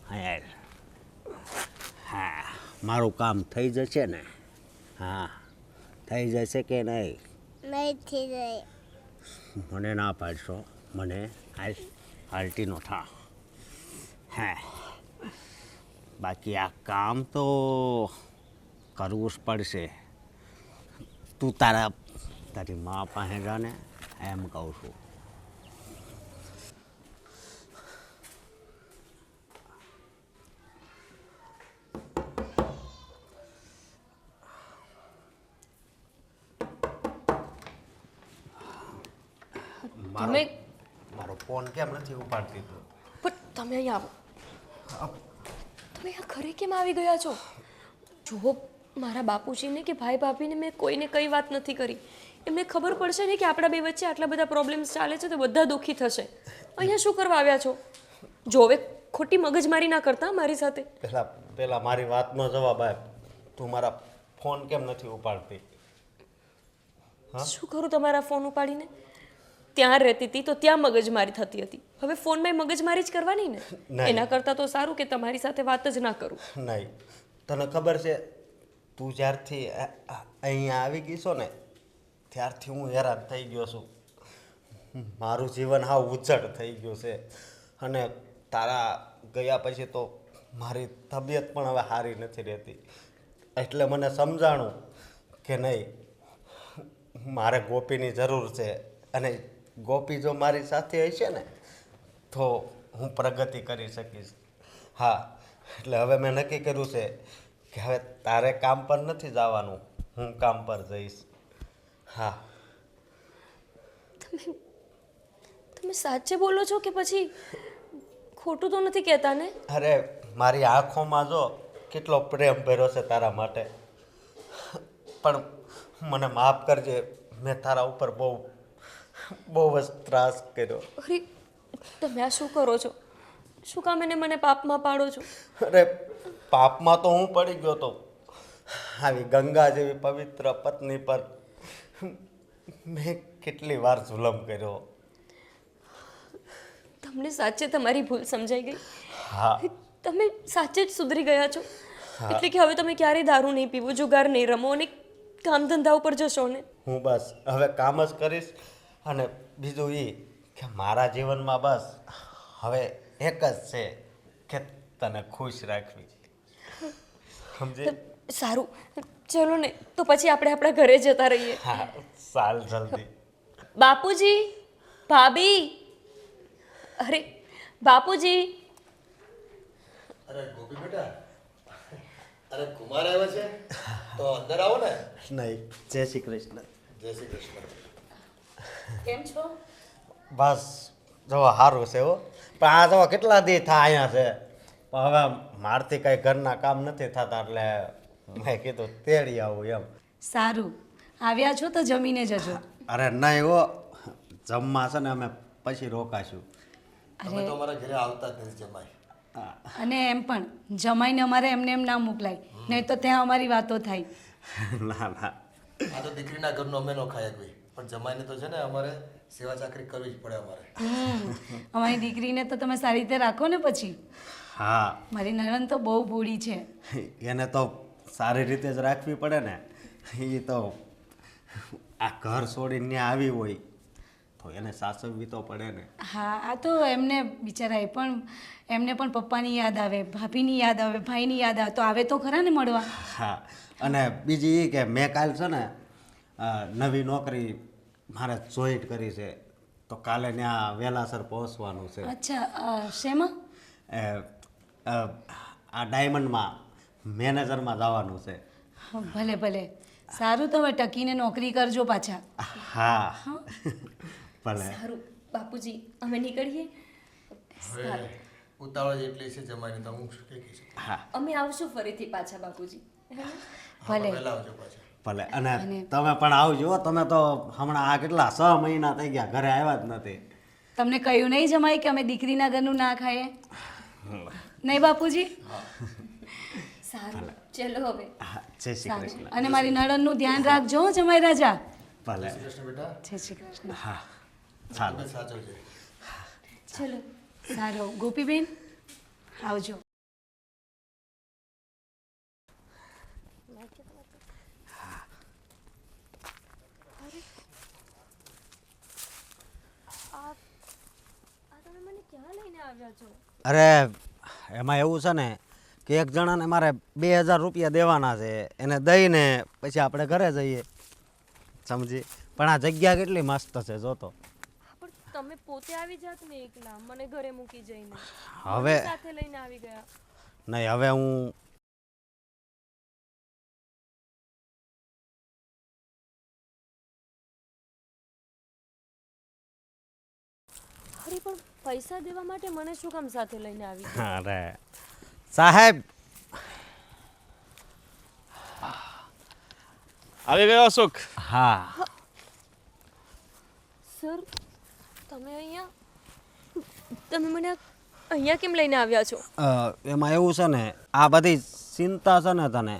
અહીં. હા, મારું કામ થઈ જશે ને? હા, થઈ જશે કે નહીં? નહીં થઈ જાય. મને ના પાડશો? મને હાલતી નો થા. હા, બાકી આ કામ તો કરવું જ પડશે. તું તારી મા પાસે જાને એમ કહું છું. તમે મારો ફોન કેમ નથી ઉપાડતી તું? પણ તમે અહીંયા આવો. તમે અહીંયા ઘરે કેમ આવી ગયા છો? જુઓ, મારા બાપુજીને કે ભાઈ ભાભીને મેં કોઈને કઈ વાત નથી કરી. એમને ખબર પડશે ને કે આપણા બે વચ્ચે આટલા બધા પ્રોબ્લેમ્સ ચાલે છે તો બધા દુઃખી થશે. અહીંયા શું કરવા આવ્યા છો? જો હવે ખોટી મગજમારી ના કરતા મારી સાથે. પહેલા મારી વાતનો જવાબ આપ. તું મારા ફોન કેમ નથી ઉપાડતી? શું કરું તમારા ફોન ઉપાડીને? ત્યાં રહેતી હતી તો ત્યાં મગજમારી થતી હતી. હવે ફોનમાં મગજમારી જ કરવાની ને. નહીં. એના કરતાં તો સારું કે તમારી સાથે વાત જ ના કરું. નહીં, તને ખબર છે, તું જ્યારથી અહીંયા આવી ગઈ છો ને ત્યારથી હું હેરાન થઈ ગયો છું. મારું જીવન હાવ ઉજ્જડ થઈ ગયું છે, અને તારા ગયા પછી તો મારી તબિયત પણ હવે સારી નથી રહેતી. એટલે મને સમજાણું કે નહીં, મારે ગોપીની જરૂર છે, અને ગોપી જો મારી સાથે હશે ને તો હું પ્રગતિ કરી શકીશ. હા, એટલે હવે મેં નક્કી કર્યું છે કે હવે તારે કામ પર નથી જવાનું, હું કામ પર જઈશ. હા. તમે સાચે બોલો છો કે પછી ખોટું તો નથી કહેતા ને? અરે, મારી આંખોમાં જો કેટલો પ્રેમ ભર્યો છે તારા માટે. પણ મને માફ કરજે, મેં તારા ઉપર બહુ જ ત્રાસ કર્યો. અરે, તમે આ શું કરો છો? શું કામ એને મને પાપમાં પાડો છો? અરે, પાપમાં તો હું પડી ગયો તો. આવી ગંગા જેવી પવિત્ર પત્ની પર મેં કેટલી વાર જુલમ કર્યો. તમને સાચે તમારી ભૂલ સમજાઈ ગઈ? હા. તમે સાચે જ સુધરી ગયા છો? એટલે કે હવે તમે ક્યારેય દારૂ નહીં પીવો, જુગાર નહીં રમો, અને કામ ધંધા ઉપર જશો ને? હું બસ હવે કામ જ કરીશ, અને બીજું એ કે મારા જીવનમાં બસ હવે એક જ છે કે તને ખુશ રાખવી. સમજી? સારું, ચલો ને તો પછી આપણે આપણા ઘરે જતા રહીએ. હા, ચાલ જલ્દી. બાપુજી, ભાભી, અરે બાપુજી. અરે ગોપી બેટા, અરે કુમાર આવ્યા છે તો અંદર આવો ને. નહીં, જય શ્રી કૃષ્ણ. જય શ્રી કૃષ્ણ. કેમ છો? બસ જો સારું છે હો. પણ આ તો કેટલા દી થાય અહીંયા છે પણ હવે મારથી કંઈ ઘરના કામ નથી થતા એટલે મેં કીધું તેડી આવું એમ. સારું આવ્યા છો તો જમીને જજો. અરે નહીં હો, જમવા છે ને અમે પછી રોકાશું. તમે તો અમારા ઘરે આવતા જ નથી જમાય. અને એમ પણ જમાઈને અમારે એમને એમ ના મોકલાય, નહીં તો ત્યાં અમારી વાતો થાય. ના ના, આ તો દીકરીના ઘરનું અમે નો ખાય કોઈ, પણ જમાઈને તો છે ને અમારે સેવા ચાકરી કરવી જ પડે અમારે. અમારી દીકરીને તો તમે સારી રીતે રાખો ને પછી. હા મારી નણંદ તો બહુ ભોળી છે. એને તો સારી રીતે જ રાખવી પડે ને. એ તો આ ઘર છોડીને ત્યાં આવી હોય તો એને સાચવવી તો પડે ને. હા આ તો એમને બિચારા એમને પણ પપ્પાની યાદ આવે, ભાભીની યાદ આવે, ભાઈની યાદ આવે, તો આવે તો ખરા ને મળવા. હા, અને બીજી એ કે મેં કાલ છે ને નવી નોકરી મારે જોઈન્ટ કરી છે તો કાલે ત્યાં વહેલાસર પહોંચવાનું છે. અચ્છા શેમાં? આ ડાયમંડમાં મેનેજરમાં જવાનું છે. ભલે ભલે, સારું તો હવે ટકીને નોકરી કરજો પાછા. હા ભલે. સારું બાપુજી, અમે નીકળીએ. હવે ઉતાવળ જ એટલી છે જમાઈને, તો હું શું કહી શકું. હા અમે આવશું ફરીથી પાછા બાપુજી. ભલે વહેલા આવજો પાછા. ભલે. અને તમે પણ આવજો. તમે તો હમણાં આ કેટલા 6 મહિના થઈ ગયા ઘરે આવ્યા જ નથી. તમને કહ્યું નહીં જમાઈ કે અમે દીકરીના ઘરનું ના ખાઈએ? નહીં બાપુજી? સારું ચલો હવે. હા, જય શ્રી કૃષ્ણ. અને મારી નણંદનું ધ્યાન રાખજો હો, જમાઈ રાજા. ભલે. કૃષ્ણ બેટા, જય શ્રી કૃષ્ણ. હા ચાલો. તમે સાચવજો. ચલો. સારું ગોપીબેન આવજો. તમે મને ક્યાં લઈને આવ્યા છો? અરે એમાં એવું છે ને કે એક જણાને મારે 2000 રૂપિયા દેવાના છે, એને દઈને પછી આપણે ઘરે જઈએ, સમજી. પણ આ જગ્યા કેટલી મસ્ત છે જોતો. પણ તમે પોતે આવી જાત ને એકલા, મને ઘરે મૂકી જઈને. હવે સાથે લઈને આવી ગયા. નહીં, હવે હું અરે પણ પૈસા દેવા માટે મને શું કામ સાથે લઈને આવી ગયા? અરે સાહેબ, આવી ગયો સુખ. હા સર તમે મને અહીંયા કેમ લઈને આવ્યા છો? એમાં એવું છે ને, આ બધી ચિંતા છે ને તને,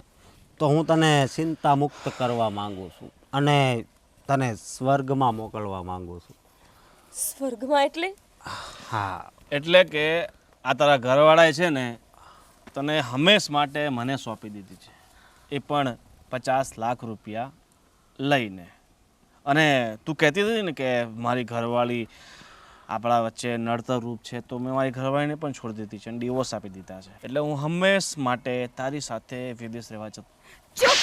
તો હું તને ચિંતા મુક્ત કરવા માંગુ છું અને તને સ્વર્ગમાં મોકલવા માંગુ છું. સ્વર્ગમાં એટલે? હા, એટલે કે આ તારા ઘરવાળાએ છે ને તને હંમેશ માટે મને સોંપી દીધી છે, એ પણ 50 લાખ રૂપિયા લઈને. અને તું કહેતી હતી ને કે મારી ઘરવાળી આપણા વચ્ચે નડતર રૂપ છે, તો મેં મારી ઘરવાળીને પણ છોડી દીધી છે અને ડિવોર્સ આપી દીધા છે. એટલે હું હંમેશ માટે તારી સાથે વિદેશ રહેવા જતો. ચૂપ,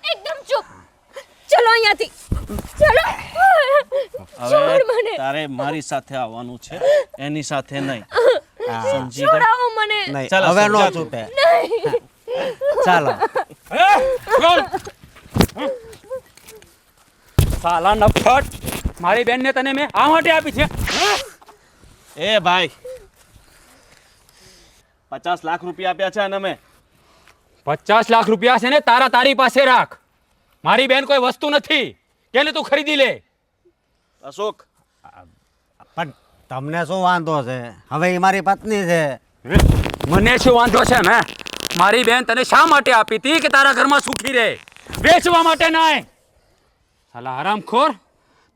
એકદમ ચૂપ. ચલો અહીંયાથી, ચલો. છોડ હવે મને. તારે મારી સાથે આવવાનું છે, એની સાથે નહીં. સમજી ગઈ? છોડાવો મને. નહીં ચાલો, હવે નો સમજાતું. છૂટે. ચાલો. સાલા નફટ, મારી બેનને તને મેં આ માટે આપી છે. એ ભાઈ, 50 લાખ રૂપિયા આપ્યા છે અને મેં 50 લાખ રૂપિયા છે ને તારી પાસે રાખ. મારી બેન કોઈ વસ્તુ નથી કે એને તું ખરીદી લે. અશોક, પણ તમને શું વાંધો છે? હવે એ મારી પત્ની છે. મને શું વાંધો છે ને? મારી બેન તને શા માટે આપી હતી કે તારા ઘરમાં સુખી રહે, વેચવા માટે નહીં. સાલા હરામખોર,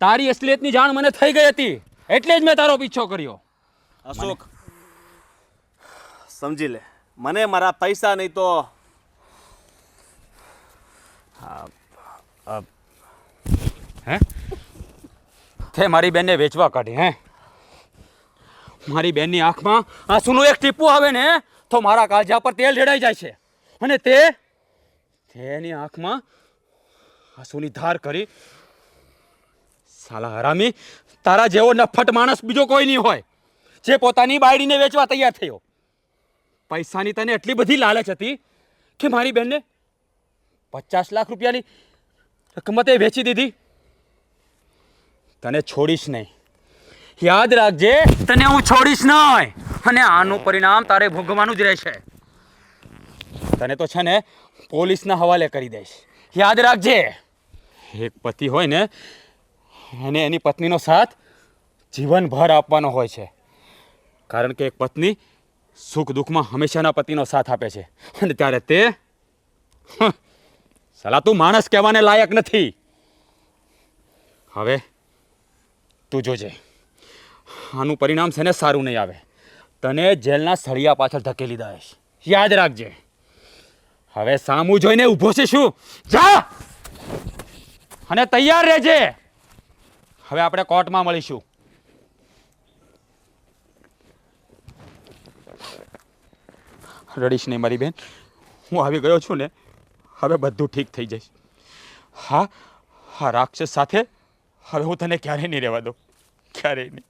તારી અસલિયતની જાણ મને થઈ ગઈ હતી એટલે જ મેં તારો પીછો કર્યો. અશોક, સમજી લે, મને મારા પૈસા નહીં તો હે તે મારી બેનને વેચવા કાઢી? હે, મારી બેનની આંખમાં આંસુનું એક ટીપું આવે ને તો મારા કાળજા પર તેલ રેડાઈ જાય છે, અને તેની આંખમાં આંસુની ધાર કરી. સાલા હરામી, તારા જેવો નફટ માણસ બીજો કોઈ નહીં હોય જે પોતાની બાયડીને વેચવા તૈયાર થયો. પૈસાની તને એટલી બધી લાલચ હતી કે મારી બેનને 50 લાખ રૂપિયાની રકમતે વેચી દીધી. તને છોડીશ નહીં, યાદ રાખજે, તને હું છોડીશ નહીં અને આનું પરિણામ તારે ભોગવવાનું જ રહેશે. તને તો છે ને પોલીસના હવાલે કરી દઈશ. યાદ રાખજે, એક પતિ હોય ને એને એની પત્નીનો સાથ જીવનભર આપવાનો હોય છે, કારણ કે એક પત્ની સુખ દુઃખમાં હંમેશાના પતિનો સાથ આપે છે. અને ત્યારે તે સલા તું માણસ કહેવાને લાયક નથી. હવે તું જોજે, આનું પરિણામ છે ને સારું નહીં આવે. તને જેલના સળિયા પાછળ ધકેલી દઈશ. યાદ રાખજે. હવે સામું જોઈને ઊભો છે શું? જા અને તૈયાર રહેજે. હવે આપણે કોર્ટમાં મળીશું. રડીશ નહીં મારી બેન, હું આવી ગયો છું ને, હવે બધું ઠીક થઈ જઈશ. હા, રાક્ષસ સાથે હવે હું તને ક્યારેય નહીં રહેવા દઉં, ક્યારેય નહીં.